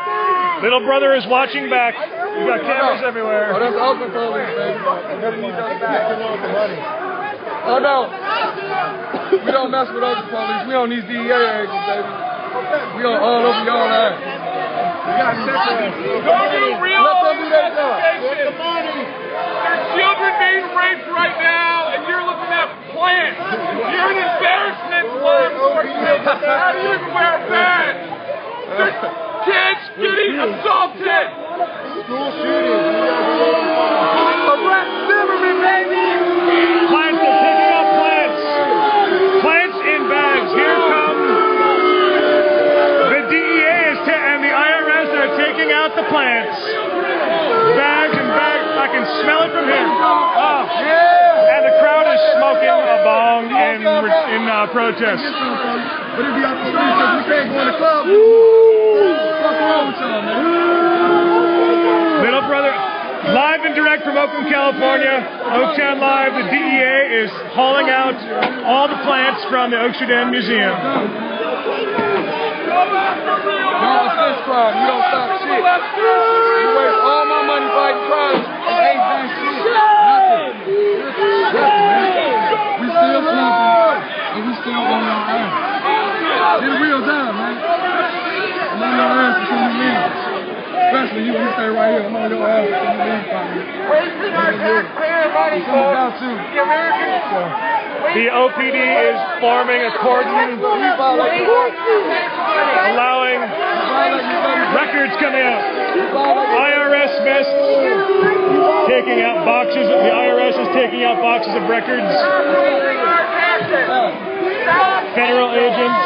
Little brother is watching back. You got cameras everywhere. Oh, that's Oakland police, baby. Never need those back. Oh, no. We don't mess with Oakland police. We on these DEA agents, baby. We on all over y'all ass. Go to real investigation. There's children being raped right now, and you're looking at plants. You're an embarrassment to law enforcement. How do you even wear a badge? There's kids getting assaulted. School shooting. Arrest Zimmerman, baby! Plants, they're taking out plants. Plants in bags. Here come the DEA and the IRS are taking out the plants. Bags and bags. I can smell it from here. Oh. And the crowd is smoking a bong in protest. But if you out the street because we can't go in the club, what's wrong with y'all, man? Little brother, live and direct from Oakland, California, Oaktown Live. The DEA is hauling out all the plants from the Oaksterdam Museum. Y'all assist crime. You don't stop shit. You waste all my money fighting crimes. Ain't done shit. Nothing. We still smoking, and we still on our ass. Get a real job, man. I'm on your ass until you leave. Especially you stay right here. I'm on your ass until you leave, partner. taxpayer money, folks. The American... The OPD is forming a cordon, allowing records coming out. IRS vests taking out boxes. The IRS is taking out boxes of records. Federal agents.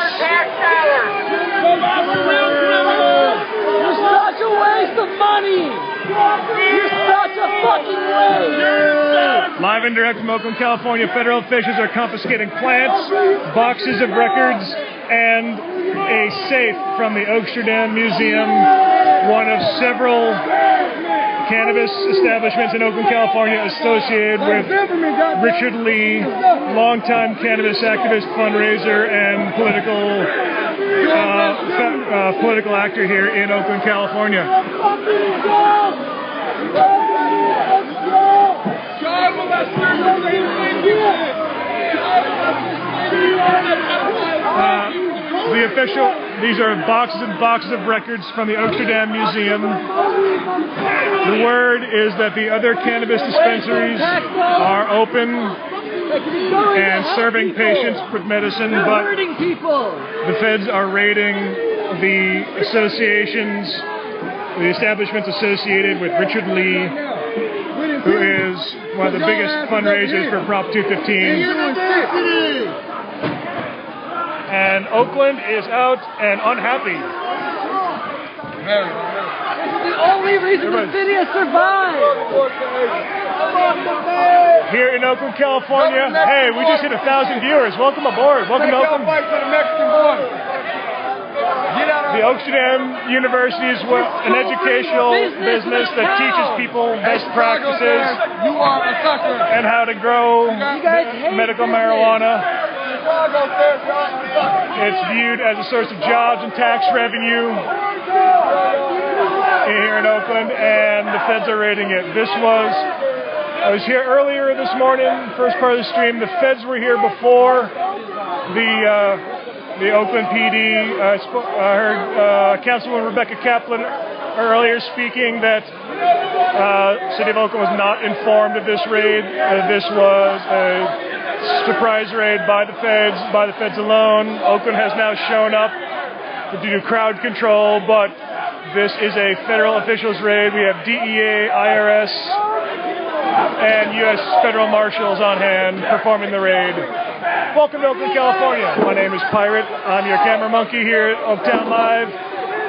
You're such a waste of money! You're such a fucking waste! Live and direct from Oakland, California, federal officials are confiscating plants, boxes of records, and a safe from the Oaksterdam Museum, one of several cannabis establishments in Oakland, California associated with Richard Lee, longtime cannabis activist, fundraiser, and political actor here in Oakland, California. These are boxes and boxes of records from the Oaksterdam Museum. The word is that the other cannabis dispensaries are open and serving patients with medicine, but the feds are raiding the establishments associated with Richard Lee, who is one of the biggest fundraisers for Prop 215. And Oakland is out and unhappy. It's the only reason the city has survived. Here in Oakland, California, hey, we just hit 1,000 viewers. Welcome aboard. Welcome to Oakland. The Oaksterdam University is an educational business that teaches people best practices and how to grow medical marijuana. It's viewed as a source of jobs and tax revenue here in Oakland, and the feds are raiding it. I was here earlier this morning, first part of the stream. The feds were here before the Oakland PD. I heard Councilwoman Rebecca Kaplan earlier speaking that City of Oakland was not informed of this raid. This was a surprise raid by the feds alone. Oakland has now shown up to do crowd control, but this is a federal officials raid. We have DEA, IRS, and US Federal Marshals on hand performing the raid. Welcome to Oakland, California. My name is Pirate. I'm your camera monkey here at Oaktown Live.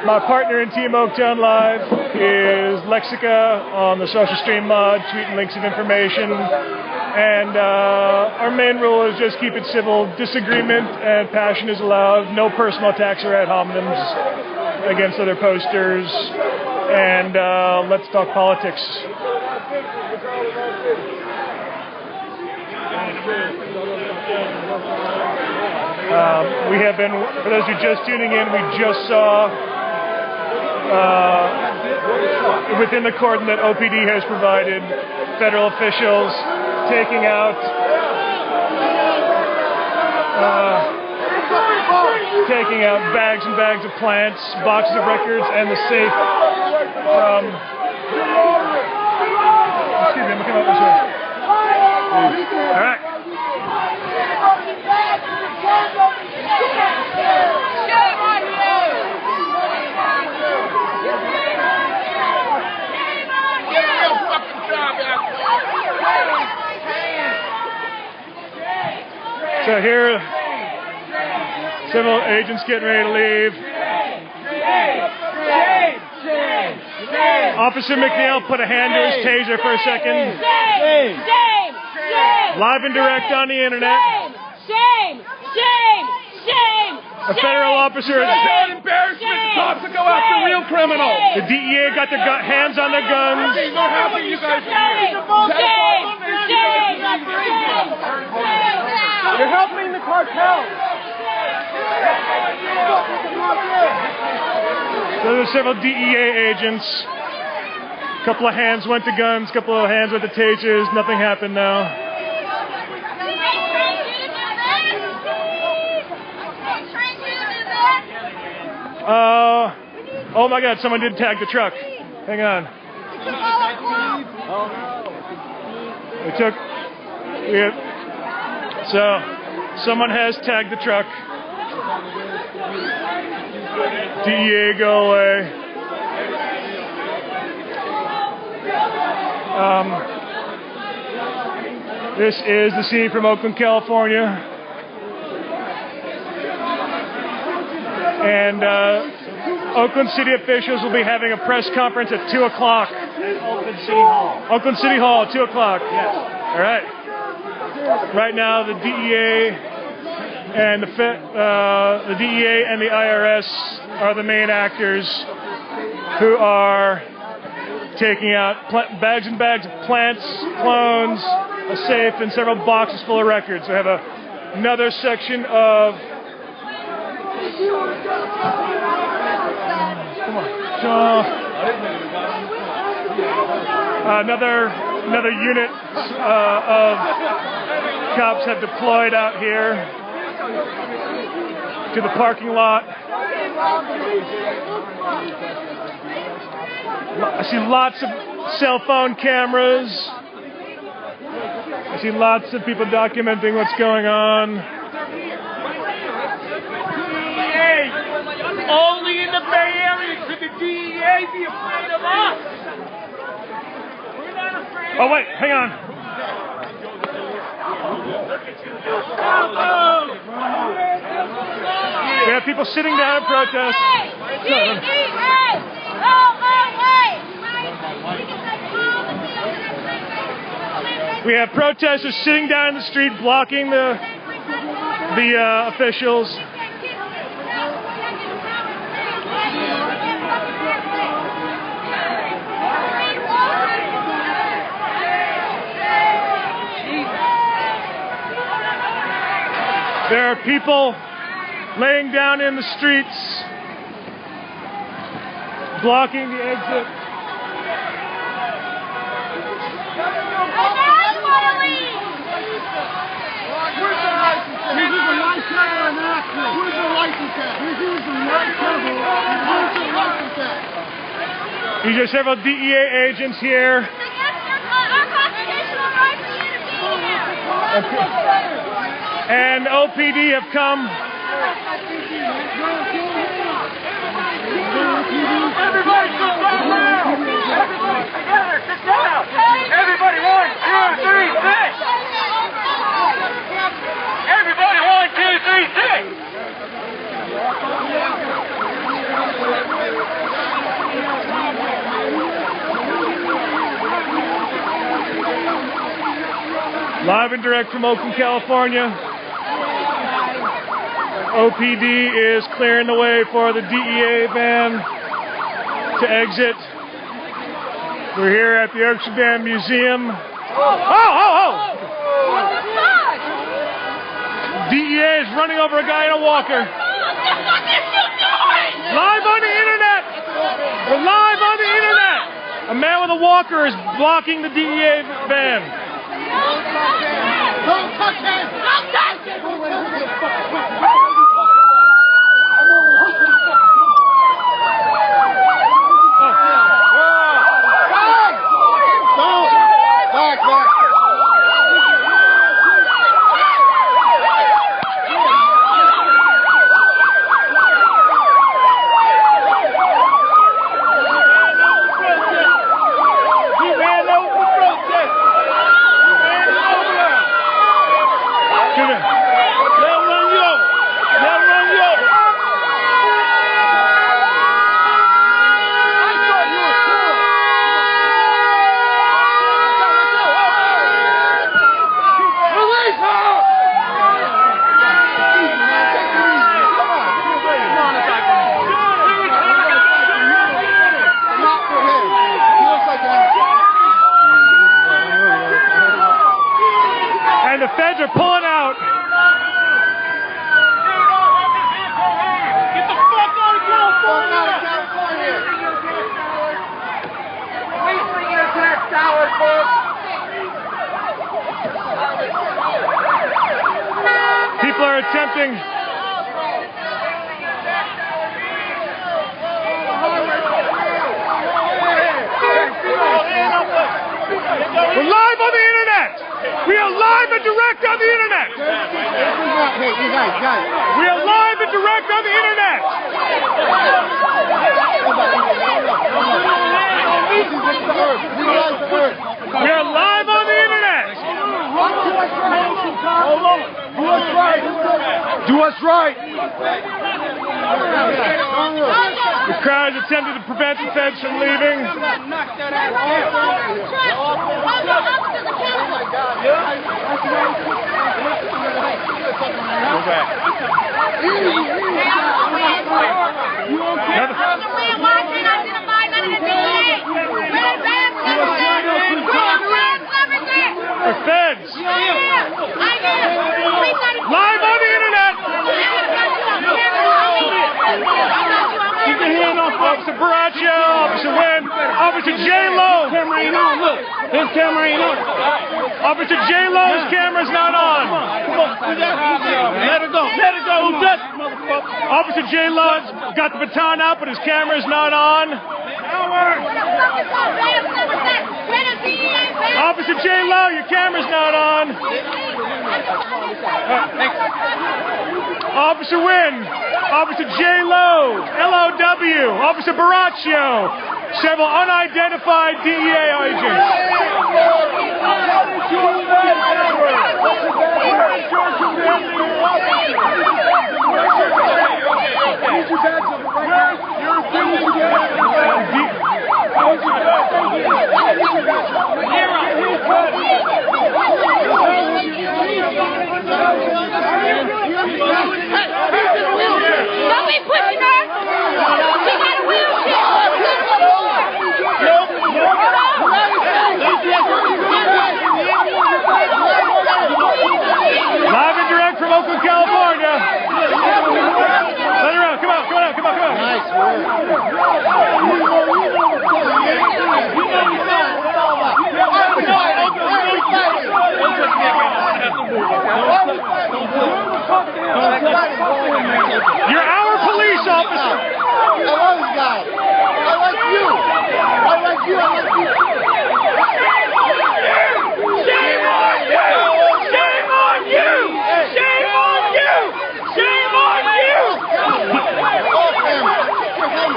My partner in Team Oaktown Live is Lexica on the social stream mod, tweeting links of information. And our main rule is just keep it civil. Disagreement and passion is allowed. No personal attacks or ad hominems against other posters. And let's talk politics. We have been, for those who are just tuning in, we just saw within the cordon that OPD has provided, federal officials taking out bags and bags of plants, boxes of records, and the safe from... Excuse me, I'm going to come up this way. All right. So here, civil agents getting ready to leave. Officer McNeil put a hand to his taser for a second. Live and direct on the internet. A federal officer. It's an embarrassment to talk to go after real criminals. The DEA got their hands on their guns. We're happy you guys are here. You're helping the cartel. There were several DEA agents. A couple of hands went to guns, a couple of hands went to tasers. Nothing happened now. Oh my God, someone did tag the truck. Hang on. So someone has tagged the truck. DEA, go away. This is the scene from Oakland, California. And Oakland City officials will be having a press conference at 2 o'clock. Oakland City Hall. Oakland City Hall, 2 o'clock. Yes. All right. Right now, the DEA and the DEA and the IRS are the main actors who are taking out bags and bags of plants, clones, a safe, and several boxes full of records. We have another section of. Come on, John. Another unit of cops have deployed out here to the parking lot. I see lots of cell phone cameras. I see lots of people documenting what's going on. DEA! Only in the Bay Area could the DEA be afraid of us! We're not afraid. Oh, wait, hang on. We have people sitting down in protest. We have protesters sitting down in the street blocking the officials. There are people laying down in the streets, blocking the exit. These are several DEA agents here. And OPD have come. Everybody sit down! Everybody together, sit down! Everybody, 1, 2, 3, sit! Everybody, 1, 2, 3, sit! Live and direct from Oakland, California. OPD is clearing the way for the DEA van to exit. We're here at the Oaksterdam Museum. DEA is running over a guy in a walker. Live on the internet! We're live on the internet! A man with a walker is blocking the DEA van. Don't touch him! Don't touch him! The feds are pulling out. Get the fuck out of California! Wasting your tax dollars, folks! People are attempting. We're live on the internet. We are live and direct on the internet. We are live and direct on the internet. We are live on the internet. Do us right. Do us right. The crowd is attempting to prevent the feds from leaving. The feds. Live on the internet. Keep your hand off Officer Baraccio, Officer Wynn, Officer J-Lo. Camera ain't on, look. His camera ain't on. Officer J-Lo's camera's not on. Let it go. Let it go. Who does it, motherfucker? Officer J-Lo's got the baton out, but his camera's not on. Officer J-Lo, your camera's not on. Officer Wynn, Officer J-Lo, LOW, Officer Baraccio, several unidentified DEA agents. Don't be pushing her. She got a wheelchair. Live and direct from Oakland, California. Let her out. Come on, come on, come on, come on. Nice work. You're our police officer. I love this guy. I like you. I like you. I like you. Shame on you! Shame on you! Shame on you! Shame on you! Oh, man. Put your helmet. Come here.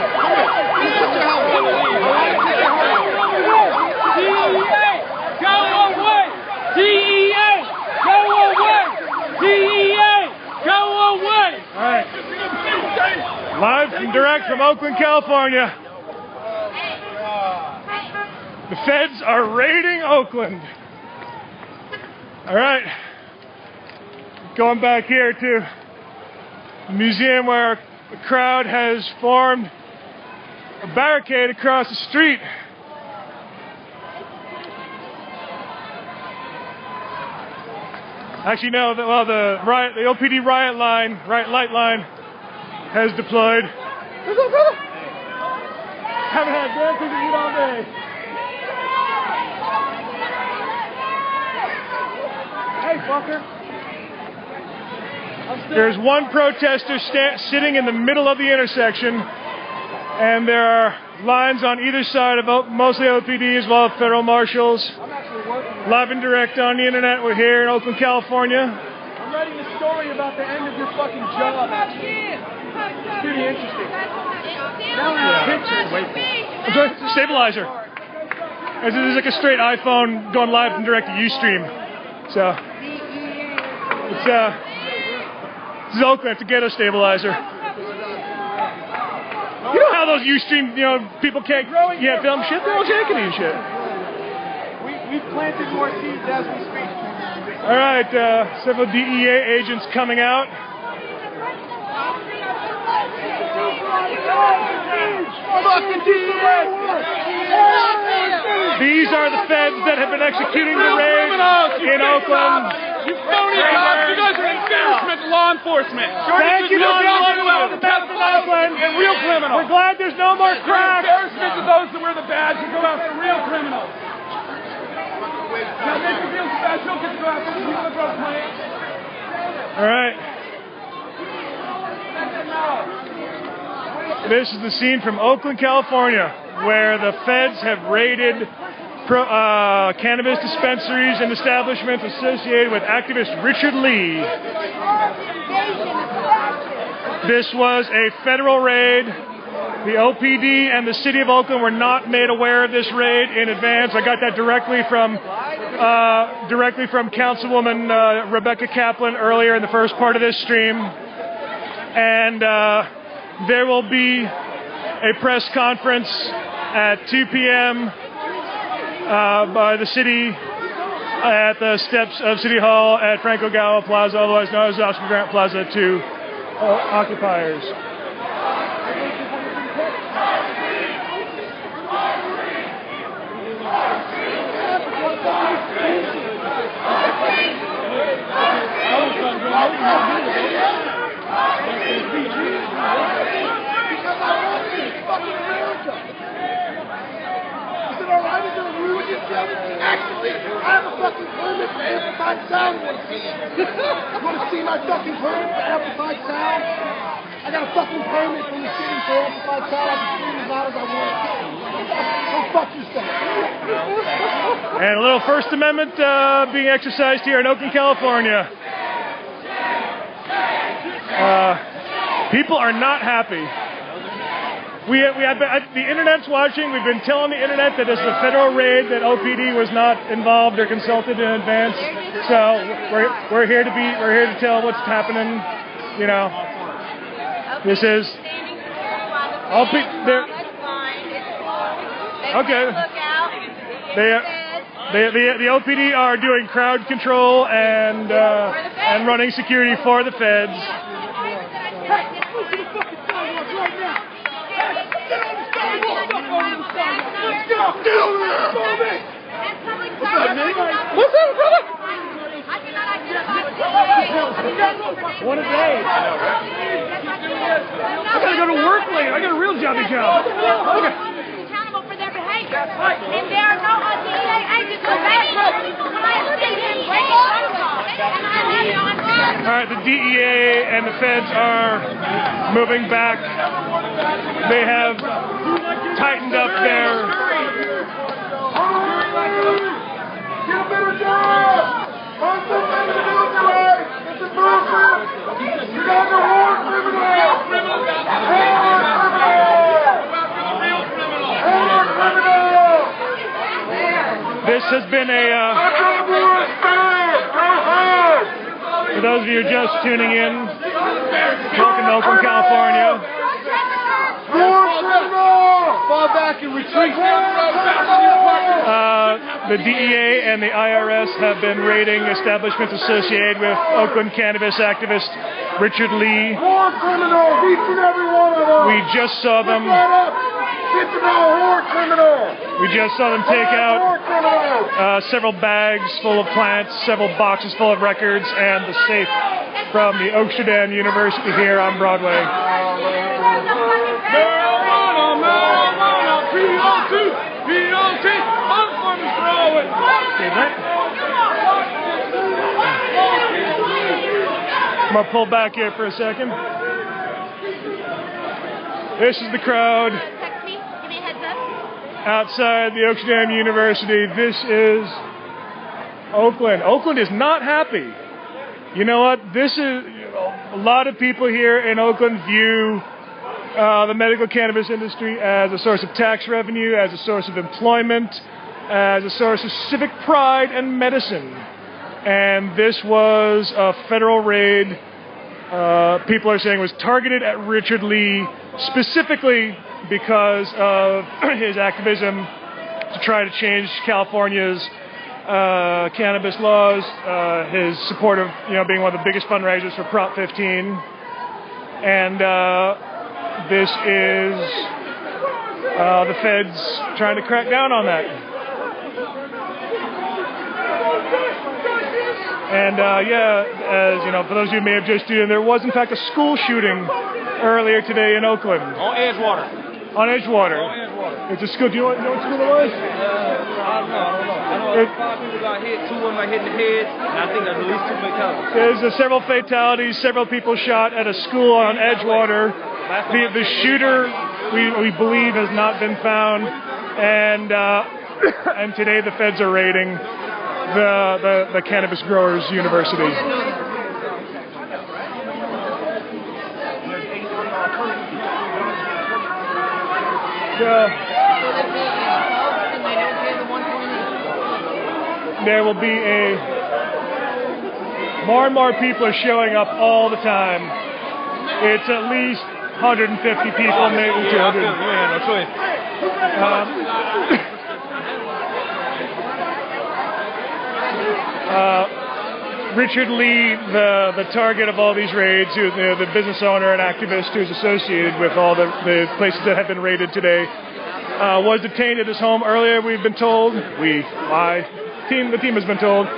Put your helmet. DEA, go away! DEA, go away! DEA, go away! All right. Live and direct from Oakland, California. The feds are raiding Oakland. All right. Going back here to the museum where the crowd has formed a barricade across the street. Actually, no. Well, the OPD riot light line, has deployed. What's up, brother? Haven't had a damn thing to eat all day. Hey, fucker. There's one protester sitting in the middle of the intersection, and there are lines on either side of mostly OPD as well as federal marshals. Live and direct on the internet. We're here in Oakland, California. I'm writing a story about the end of your fucking job. It's pretty interesting. Now I have pictures. I'm sorry, stabilizer. This is like a straight iPhone going live and direct to Ustream. So, it's this is Oakland. It's a ghetto stabilizer. You know how those Ustream, people can't film shit? They're all shaking and shit. We've planted more seeds as we speak. All right, several DEA agents coming out. Fucking DEA! These are the feds that have been executing the raid in Oakland. You phony cops! You guys are an embarrassment to law enforcement. Thank you for the best of Oakland. And real criminals. We're glad there's no more crack. Embarrassment to those that wear the badge and go after real criminals. Now make you feel special, get to go after the people that broke plans. All right. This is the scene from Oakland, California, where the feds have raided cannabis dispensaries and establishments associated with activist Richard Lee. This was a federal raid. The OPD and the city of Oakland were not made aware of this raid in advance. I got that directly from Councilwoman Rebecca Kaplan earlier in the first part of this stream. And there will be a press conference at 2 p.m. By the city at the steps of City Hall at Franco Gallo Plaza, otherwise known as Oscar Grant Plaza, to occupiers. Actually, I have a fucking permit for amplified sound. Want to see my fucking permit for amplified sound? I got a fucking permit from the city for amplified sound. I can scream as loud as I want. Go fuck yourself. And a little First Amendment being exercised here in Oakland, California. People are not happy. The internet's watching. We've been telling the internet that this is a federal raid, that OPD was not involved or consulted in advance. So we're here to tell what's happening. You know, this is okay. The OPD are doing crowd control and running security for the feds. What's up, brother? One a day. I gotta go to work later. I got a real job to do. Okay. Accountable for their behavior. And there are no DEA agents available. All right, the DEA and the feds are moving back. They have tightened up their... Get a better job! Find something to do with your life! It's a bullshit! You guys are war criminals! This has been a... for those of you just tuning in, welcome to Oakland, California. Fall back and retreat. The DEA and the IRS have been raiding establishments associated with Oakland cannabis activist Richard Lee. War criminals, each and every one of them. We just saw them. War criminal. We just saw them take out several bags full of plants, several boxes full of records, and the safe from the Oaksterdam University here on Broadway. P.O.T. I'm going to pull back here for a second. This is the crowd outside the Oaksterdam University. This is Oakland. Oakland is not happy. You know what? This is a lot of people here in Oakland view the medical cannabis industry as a source of tax revenue, as a source of employment, as a source of civic pride and medicine. And this was a federal raid, people are saying was targeted at Richard Lee specifically because of his activism to try to change California's cannabis laws, his support of being one of the biggest fundraisers for Prop 15. And this is the feds trying to crack down on that. And as you know, for those of you who may have just tuned in, there was in fact a school shooting earlier today in Oakland. On Edgewater. On Edgewater. It's a school. Do you know what school it was? I don't know. 5 people got hit, 2 of them got hit in the head, and I think there's at least 2 fatalities. There's several fatalities, several people shot at a school on Edgewater. The shooter, we believe, has not been found. And and today the feds are raiding the Cannabis Growers University. There will be more and more people are showing up all the time. It's at least 150 people, maybe 200. Richard Lee, the target of all these raids, who the business owner and activist who's associated with all the places that have been raided today, was detained at his home earlier. We've been told, the team has been told.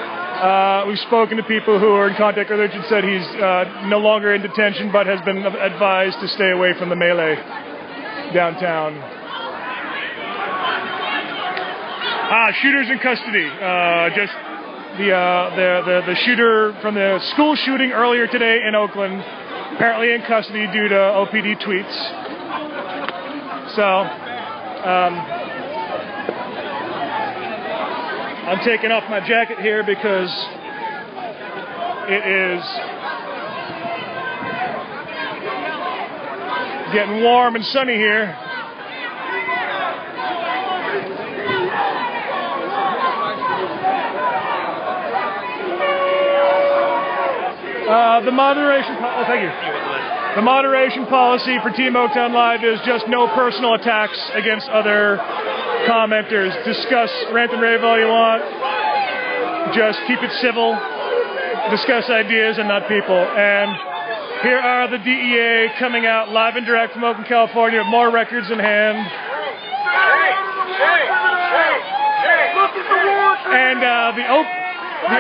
We've spoken to people who are in contact with Richard, said he's no longer in detention, but has been advised to stay away from the melee downtown. Shooters in custody. Just the shooter from the school shooting earlier today in Oakland, apparently in custody due to OPD tweets. So, I'm taking off my jacket here because it is getting warm and sunny here. The moderation policy for Team Oaktown Live is just no personal attacks against other commenters. Discuss, rant and rave all you want. Just keep it civil. Discuss ideas and not people. And here are the DEA coming out live and direct from Oakland, California, with more records in hand. And the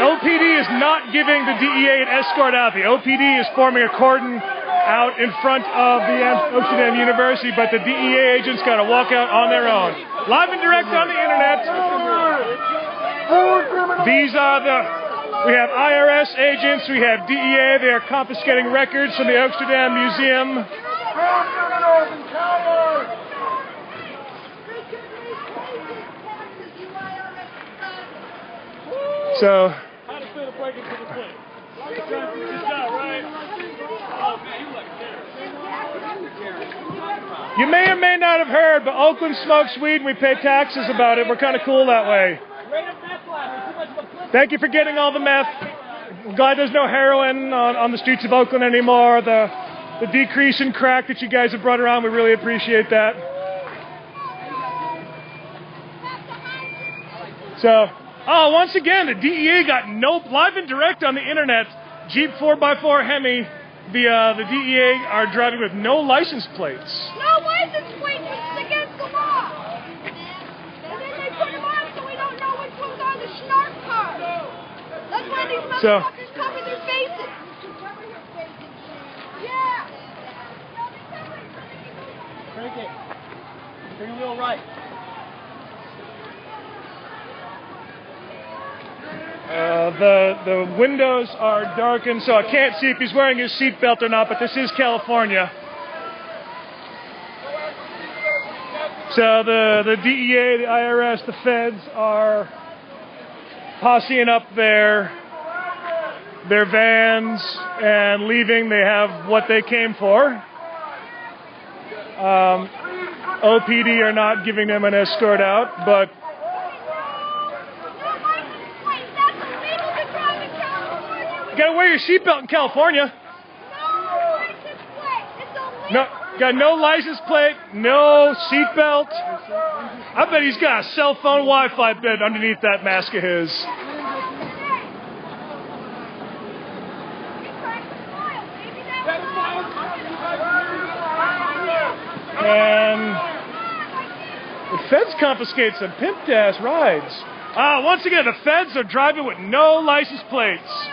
OPD is not giving the DEA an escort out. The OPD is forming a cordon out in front of the Oaksterdam University, but the DEA agents got to walk out on their own. Live and direct on the internet. These are we have IRS agents, we have DEA. They are confiscating records from the Oaksterdam Museum. So, you may or may not have heard, but Oakland smokes weed and we pay taxes about it. We're kind of cool that way. Thank you for getting all the meth. I'm glad there's no heroin on the streets of Oakland anymore. The decrease in crack that you guys have brought around, we really appreciate that. So, once again, the DEA got no live and direct on the internet. Jeep 4x4 Hemi, the DEA are driving with no license plates. No license plates, which is against the law. And then they put them on so we don't know which one's on the snark card. That's why these motherfuckers cover their faces. Yeah. Crank it. Bring the wheel right. The windows are darkened, so I can't see if he's wearing his seatbelt or not, but this is California. So the DEA, the IRS, the feds are posseing up their vans and leaving. They have what they came for. OPD are not giving them an escort out, but you gotta wear your seatbelt in California. No, got no license plate, no seatbelt. I bet he's got a cell phone Wi-Fi bed underneath that mask of his. And the feds confiscate some pimp-ass rides. Once again, the feds are driving with no license plates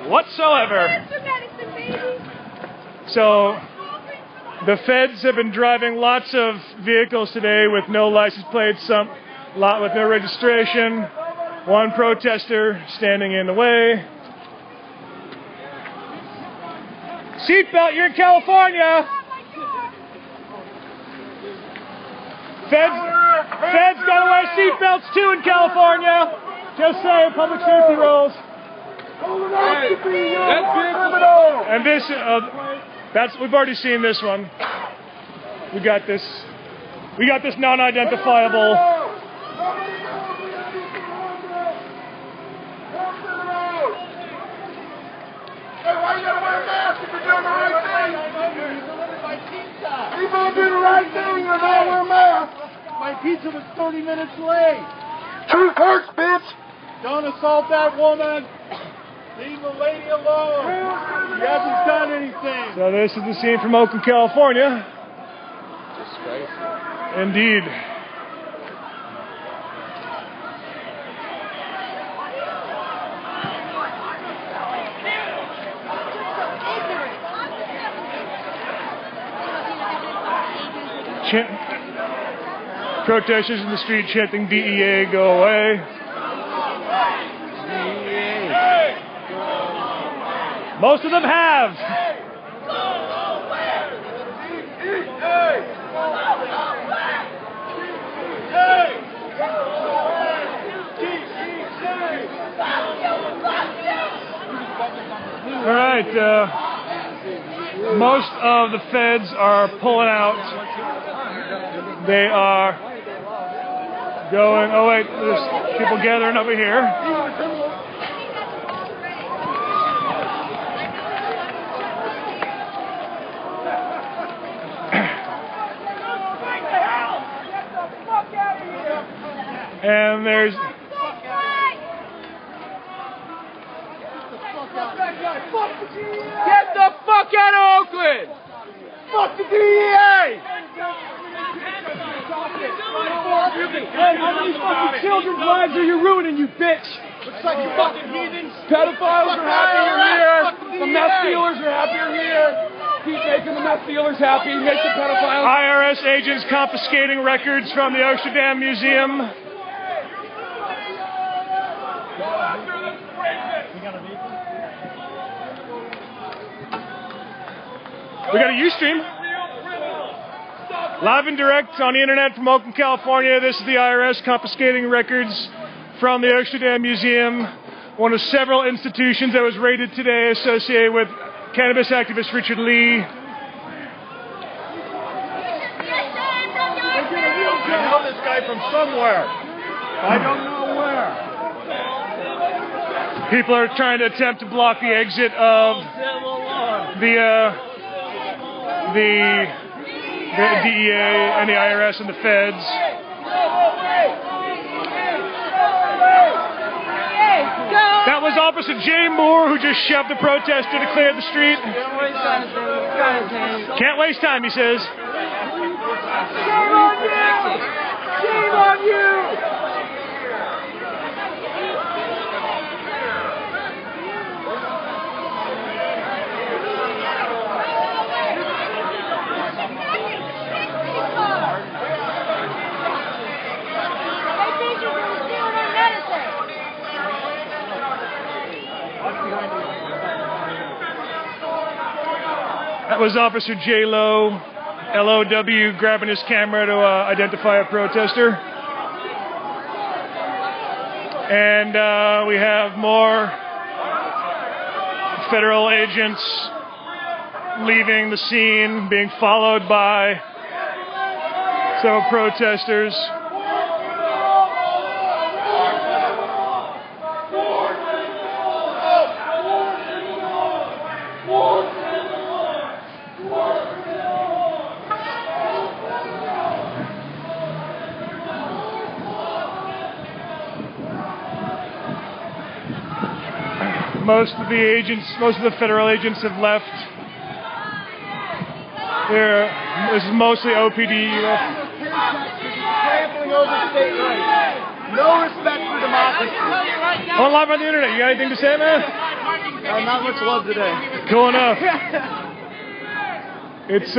whatsoever. So the feds have been driving lots of vehicles today with no license plates, some lot with no registration, one protester standing in the way. Seatbelt, you're in California. Feds gotta wear seatbelts too in California. Just saying, public safety rules. And this, we've already seen this one. We got this non-identifiable. Hey, why you gotta wear a mask if you're doing the right thing? People are doing the right thing, you're not wearing a mask. My pizza was 30 minutes late. Truth hurts, bitch. Don't assault that woman. Leave the lady alone. She hasn't done anything. So this is the scene from Oakland, California. Disgraceful. Indeed. Protesters in the street chanting DEA, go away. Most of them have. All right. Most of the feds are pulling out. They are going. Oh wait, there's people gathering over here. And there's. Get the fuck out of Oakland! Fuck the DEA! How many fucking children's lives are you ruining, you bitch? Looks like you fucking heathens! Pedophiles are happy you're here. The meth dealers are happy you're here. Keep making the meth dealers happy. Make the pedophiles. IRS agents confiscating records from the Oaksterdam Museum. We got a Ustream. Live and direct on the internet from Oakland, California. This is the IRS confiscating records from the Oaksterdam Museum, one of several institutions that was raided today associated with cannabis activist Richard Lee. I know this guy from somewhere. I don't know where. People are trying to attempt to block the exit of the DEA and the IRS and the feds. That was Officer Jay Moore who just shoved a protester to clear the street. Can't waste time, he says. Shame on you! Shame on you! That was Officer J. Lowe, LOW, grabbing his camera to identify a protester. And we have more federal agents leaving the scene, being followed by several protesters. Most of the federal agents have left. This is mostly OPD. Trampling over state rights. No respect for democracy. On live on the internet. You got anything to say, man? Not much love today. Cool enough. It's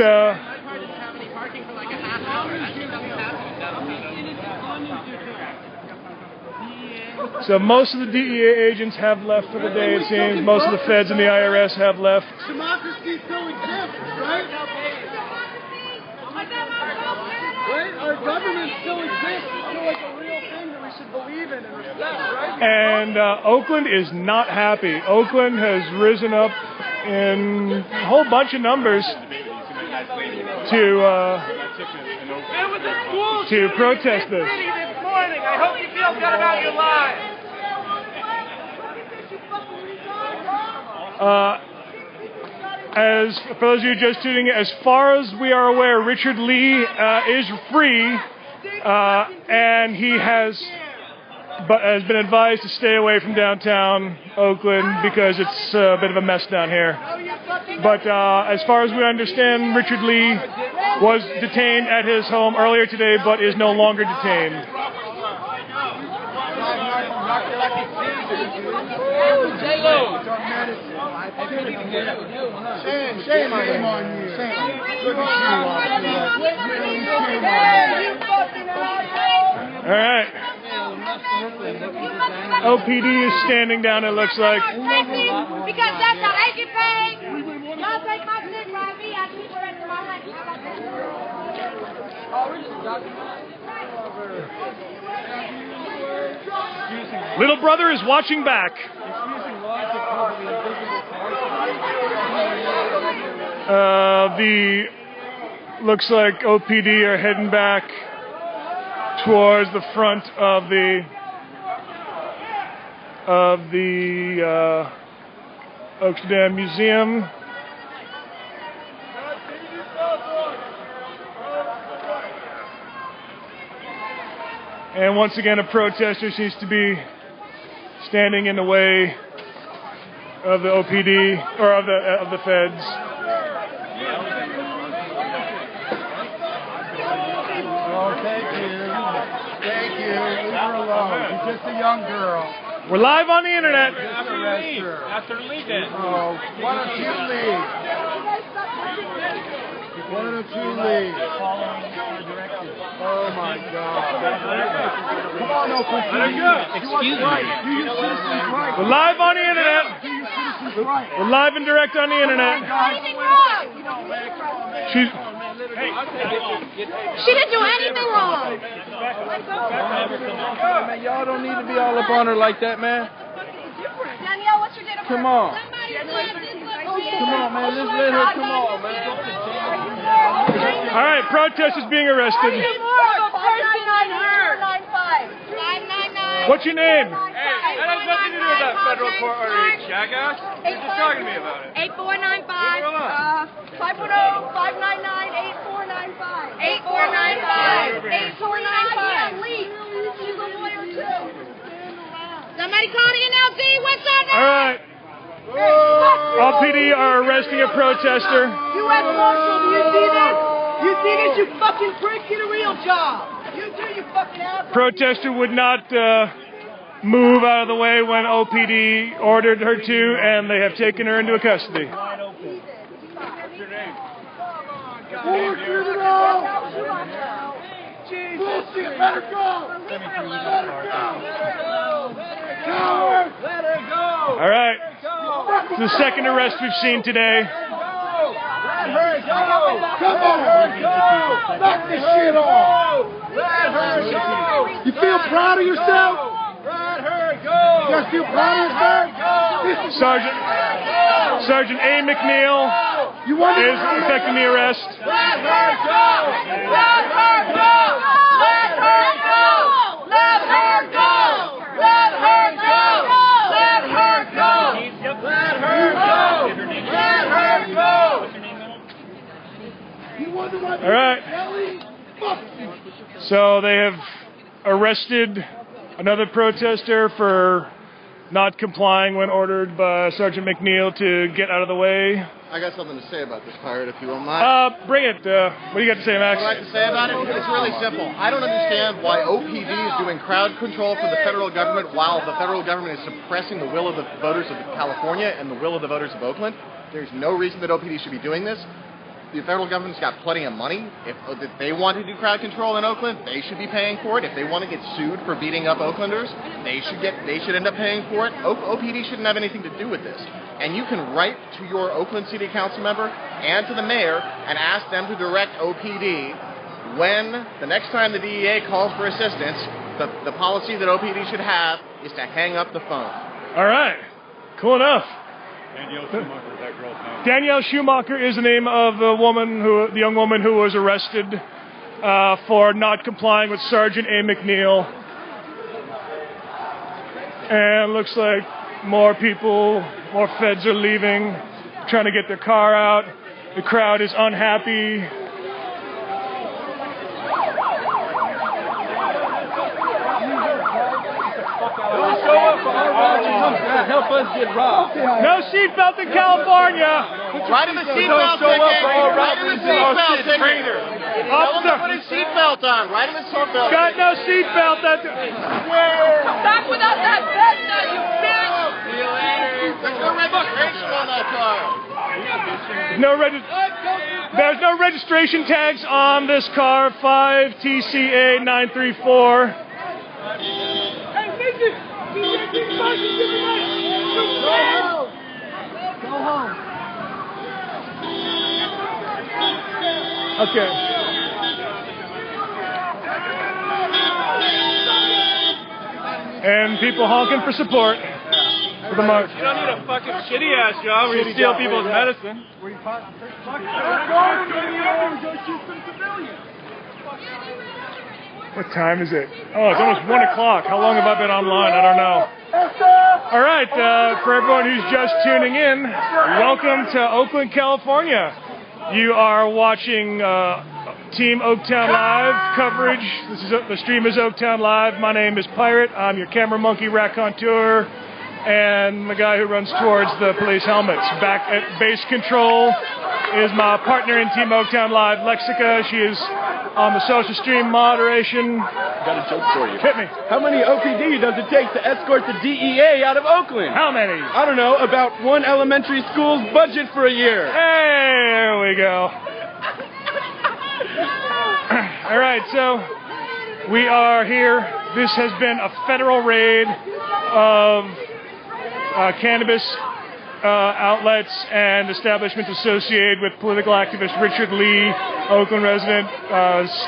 So most of the DEA agents have left for the day, it seems. Most of the feds and the IRS have left. Democracy still exists, right? Right? our government still exists. It's still like a real thing that we should believe in and respect, right? And Oakland is not happy. Oakland has risen up in a whole bunch of numbers to protest this. This morning. I hope you feel good about your lives. As for those of you just tuning in, as far as we are aware, Richard Lee is free, and he has been advised to stay away from downtown Oakland because it's a bit of a mess down here. But as far as we understand, Richard Lee was detained at his home earlier today, but is no longer detained. Shame on you. All right. OPD is standing down, it looks like. Because that's how I get paid. Y'all take my sick right me. I keep the rest of my money. How about that? Little brother is watching back. Looks like OPD are heading back towards the front of the Oaksterdam Museum. And once again, a protester seems to be standing in the way of the OPD or of the feds. Oh, thank you. Thank you. Leave her alone. She's just a young girl. We're live on the internet. After leave then. Oh, why don't you leave? Why don't you leave? Oh my God. Come on, Oakland. Excuse me. Do your citizens right. We're live on the internet. Do your citizens right. We're live and direct on the internet. She didn't do anything wrong. Man, y'all don't need to be all up on her like that, man. Danielle, what's your date of birth? Come on. Come on, man. Let's let her come on, man. All right, protesters being arrested. What's your name? Hey, that has nothing to do with that federal court order, you jackass. You're just talking to me about it. 8495 510-599-8495. 8495. She's a lawyer too. Somebody call the NLD. What's up? All right. OPD are arresting a protester. US Marshal, do you see this? You see this, you fucking prick? Get a real job. You do, you fucking asshole. Protester would not move out of the way when OPD ordered her to, and they have taken her into custody. Bullshit, let her go! Let her go! Coward! Let her go! All right. It's the second arrest we've seen today. Let her go! Come on! Knock this shit off! Let her go! You feel proud of yourself? Let her go! You guys feel proud of yourself? Sergeant A. McNeil is effecting the arrest. Let her go! Let her go! Let her go! Let her go! Let her go! Let her go! Let her go! Let her go! All right. So they have arrested another protester for not complying when ordered by Sergeant McNeil to get out of the way. I got something to say about this, Pirate, if you don't mind. Bring it. What do you got to say, Max? What I'd like to say about it? It's really simple. I don't understand why OPD is doing crowd control for the federal government while the federal government is suppressing the will of the voters of California and the will of the voters of Oakland. There's no reason that OPD should be doing this. The federal government's got plenty of money. If they want to do crowd control in Oakland, they should be paying for it. If they want to get sued for beating up Oaklanders, they should end up paying for it. OPD shouldn't have anything to do with this. And you can write to your Oakland City Council member and to the mayor and ask them to direct OPD when the next time the DEA calls for assistance, the policy that OPD should have is to hang up the phone. All right. Cool enough. Danielle Schumacher, that girl's name. Danielle Schumacher is the name of the young woman who was arrested for not complying with Sergeant A. McNeil. And looks like more people, more feds are leaving, trying to get their car out. The crowd is unhappy. Help us get robbed. No seatbelt in California. Right in the seatbelt ticket. Right in the seatbelt ticket. Tell him to put his seatbelt on. Right in the seatbelt. Got no seatbelt. Stop without that vest on, you bitch! See you later. There's no registration on that car. There's no registration tags on this car. 5 TCA 934. Hey, listen! Go home. Okay. And people honking for support for the march. You don't need a fucking shitty ass job where you steal people's medicine. Where you park? What time is it? Oh, it's almost 1 o'clock. How long have I been online? I don't know. All right, for everyone who's just tuning in, welcome to Oakland, California. You are watching Team Oaktown Live coverage. The stream is Oaktown Live. My name is Pirate. I'm your camera monkey raconteur and the guy who runs towards the police helmets. Back at base control is my partner in Team Oaktown Live, Lexica. She is on the social stream moderation. Got a joke for you. Hit me. How many OPD does it take to escort the DEA out of Oakland? How many? I don't know, about one elementary school's budget for a year. Hey, there we go. All right, so we are here. This has been a federal raid of cannabis outlets and establishments associated with political activist Richard Lee, Oakland resident,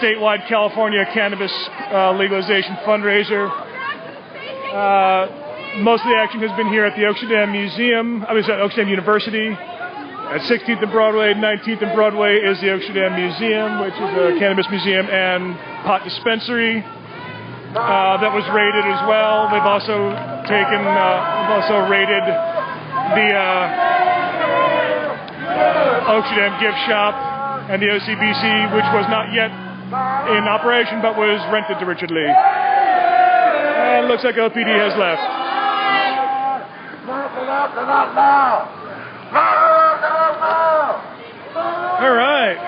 statewide California cannabis legalization fundraiser. Most of the action has been here at the Oaksterdam Oaksterdam University. At 16th and Broadway, 19th and Broadway is the Oaksterdam Museum, which is a cannabis museum and pot dispensary that was raided as well. They've also raided the Oaksterdam gift shop and the OCBC, which was not yet in operation but was rented to Richard Lee. And it looks like OPD has left. All right.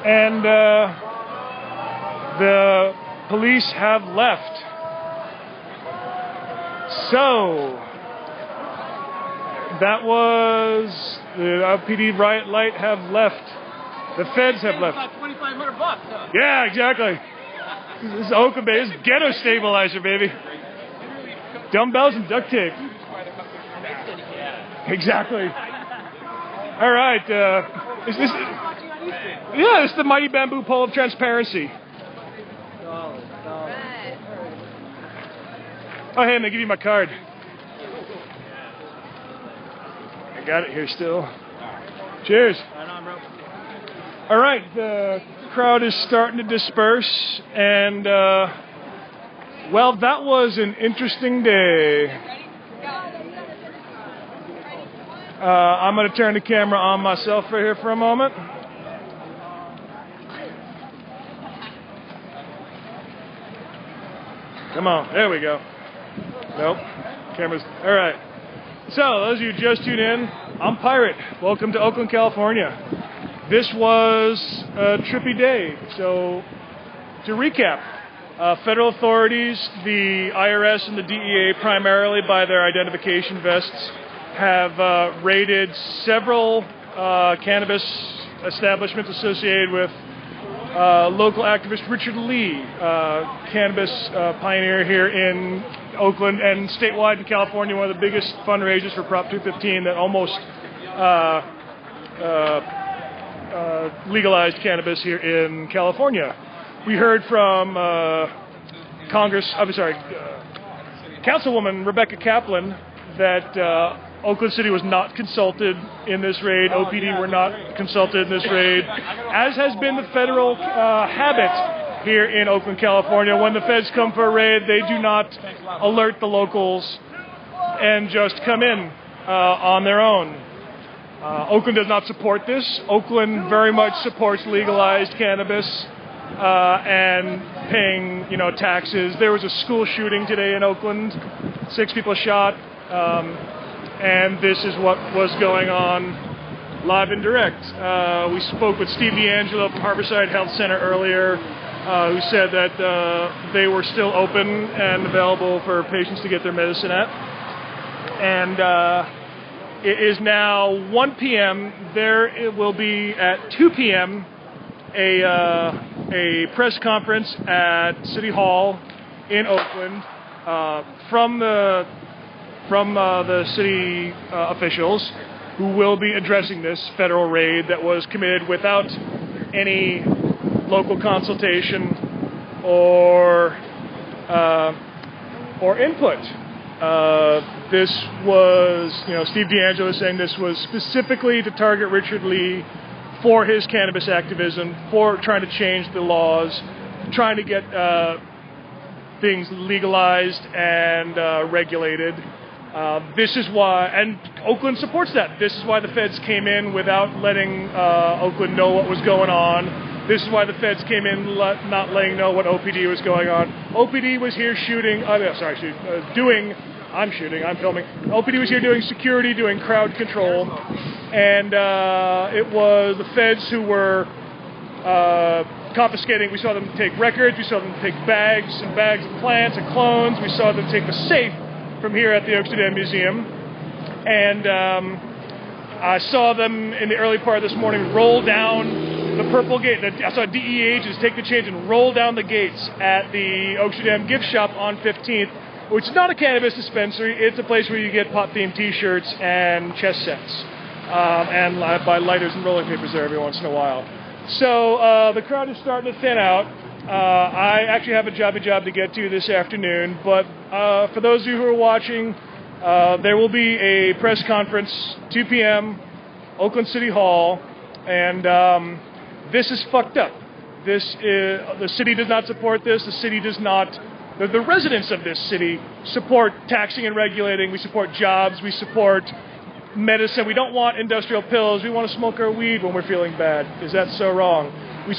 And the police have left. So that was the PD riot light have left. The feds have left. About $2,500 bucks. Huh? Yeah, exactly. This is Oakland, baby. This is ghetto stabilizer, baby. Dumbbells and duct tape. Exactly. All right. Is this? Yeah, this is the mighty bamboo pole of transparency. Oh, hey, and they give you my card. I got it here still. Cheers. All right, the crowd is starting to disperse, and well, that was an interesting day. I'm going to turn the camera on myself right here for a moment. Come on, there we go. Nope, camera's, all right. So, those of you who just tuned in, I'm Pirate. Welcome to Oakland, California. This was a trippy day. So, to recap, federal authorities, the IRS and the DEA, primarily by their identification vests, have raided several cannabis establishments associated with local activist Richard Lee, cannabis pioneer here in Oakland and statewide in California, one of the biggest fundraisers for Prop 215 that almost legalized cannabis here in California. We heard from Councilwoman Rebecca Kaplan that Oakland City was not consulted in this raid. OPD were not consulted in this raid, as has been the federal habit here in Oakland, California. When the feds come for a raid, they do not alert the locals and just come in on their own. Oakland does not support this. Oakland very much supports legalized cannabis and paying, taxes. There was a school shooting today in Oakland. 6 people shot, and this is what was going on live and direct. We spoke with Steve D'Angelo from Harborside Health Center earlier, who said that they were still open and available for patients to get their medicine at. And it is now 1 p.m. It will be at 2 p.m. a press conference at City Hall in Oakland from the city officials who will be addressing this federal raid that was committed without any local consultation or input. This was, Steve D'Angelo was saying this was specifically to target Richard Lee for his cannabis activism, for trying to change the laws, trying to get things legalized and regulated. This is why, and Oakland supports that. This is why the feds came in without letting Oakland know what was going on. This is why the feds came in not letting know what OPD was going on. OPD was here shooting, I'm filming. OPD was here doing security, doing crowd control, and it was the feds who were confiscating. We saw them take records, we saw them take bags and bags of plants and clones, we saw them take the safe from here at the Oaksterdam Museum, and I saw them in the early part of this morning roll down the purple gate. I saw DEA agents take the chains and roll down the gates at the Oaksterdam gift shop on 15th, which is not a cannabis dispensary. It's a place where you get pop-themed T-shirts and chess sets, and I buy lighters and rolling papers there every once in a while. So the crowd is starting to thin out. I actually have a job to get to this afternoon, but for those of you who are watching, there will be a press conference, 2 p.m., Oakland City Hall, and this is fucked up. The city does not support this. The city does not. The residents of this city support taxing and regulating. We support jobs. We support medicine. We don't want industrial pills. We want to smoke our weed when we're feeling bad, because that's so wrong. We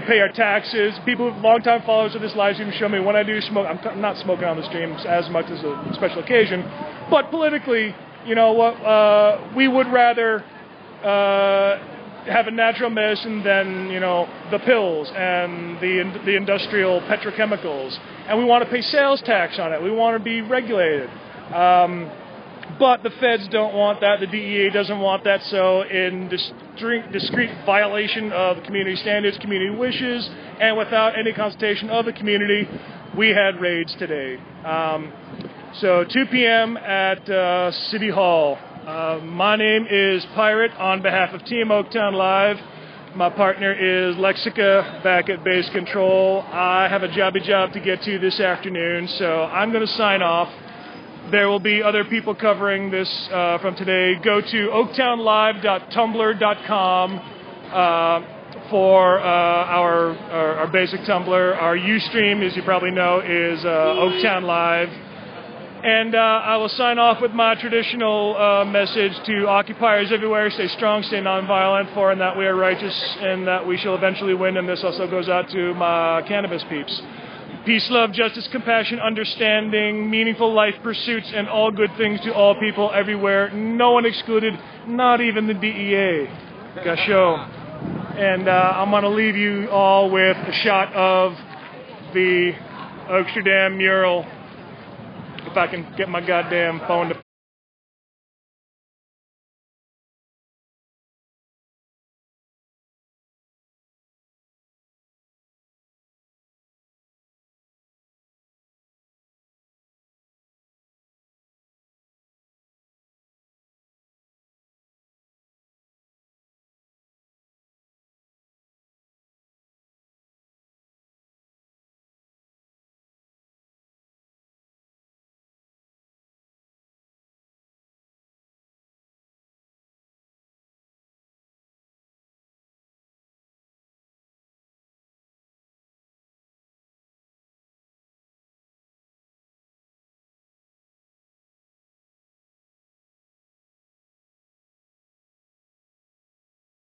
pay our taxes. People, longtime followers of this live stream, show me when I do smoke. I'm not smoking on the stream as much as a special occasion, but politically, we would rather have a natural medicine than the pills and the industrial petrochemicals, and we want to pay sales tax on it. We want to be regulated, but the feds don't want that. The DEA doesn't want that. So in discreet violation of community standards, community wishes, and without any consultation of the community, we had raids today. So 2 p.m. at City Hall. My name is Pirate on behalf of Team Oaktown Live. My partner is Lexica back at Base Control. I have a job to get to this afternoon, so I'm going to sign off. There will be other people covering this from today. Go to oaktownlive.tumblr.com for our basic Tumblr. Our Ustream, as you probably know, is Oaktown Live. And I will sign off with my traditional message to occupiers everywhere: stay strong, stay nonviolent, for and that we are righteous and that we shall eventually win. And this also goes out to my cannabis peeps. Peace, love, justice, compassion, understanding, meaningful life pursuits, and all good things to all people everywhere. No one excluded, not even the DEA. Gasho. And I'm going to leave you all with a shot of the Oaksterdam mural. If I can get my goddamn phone to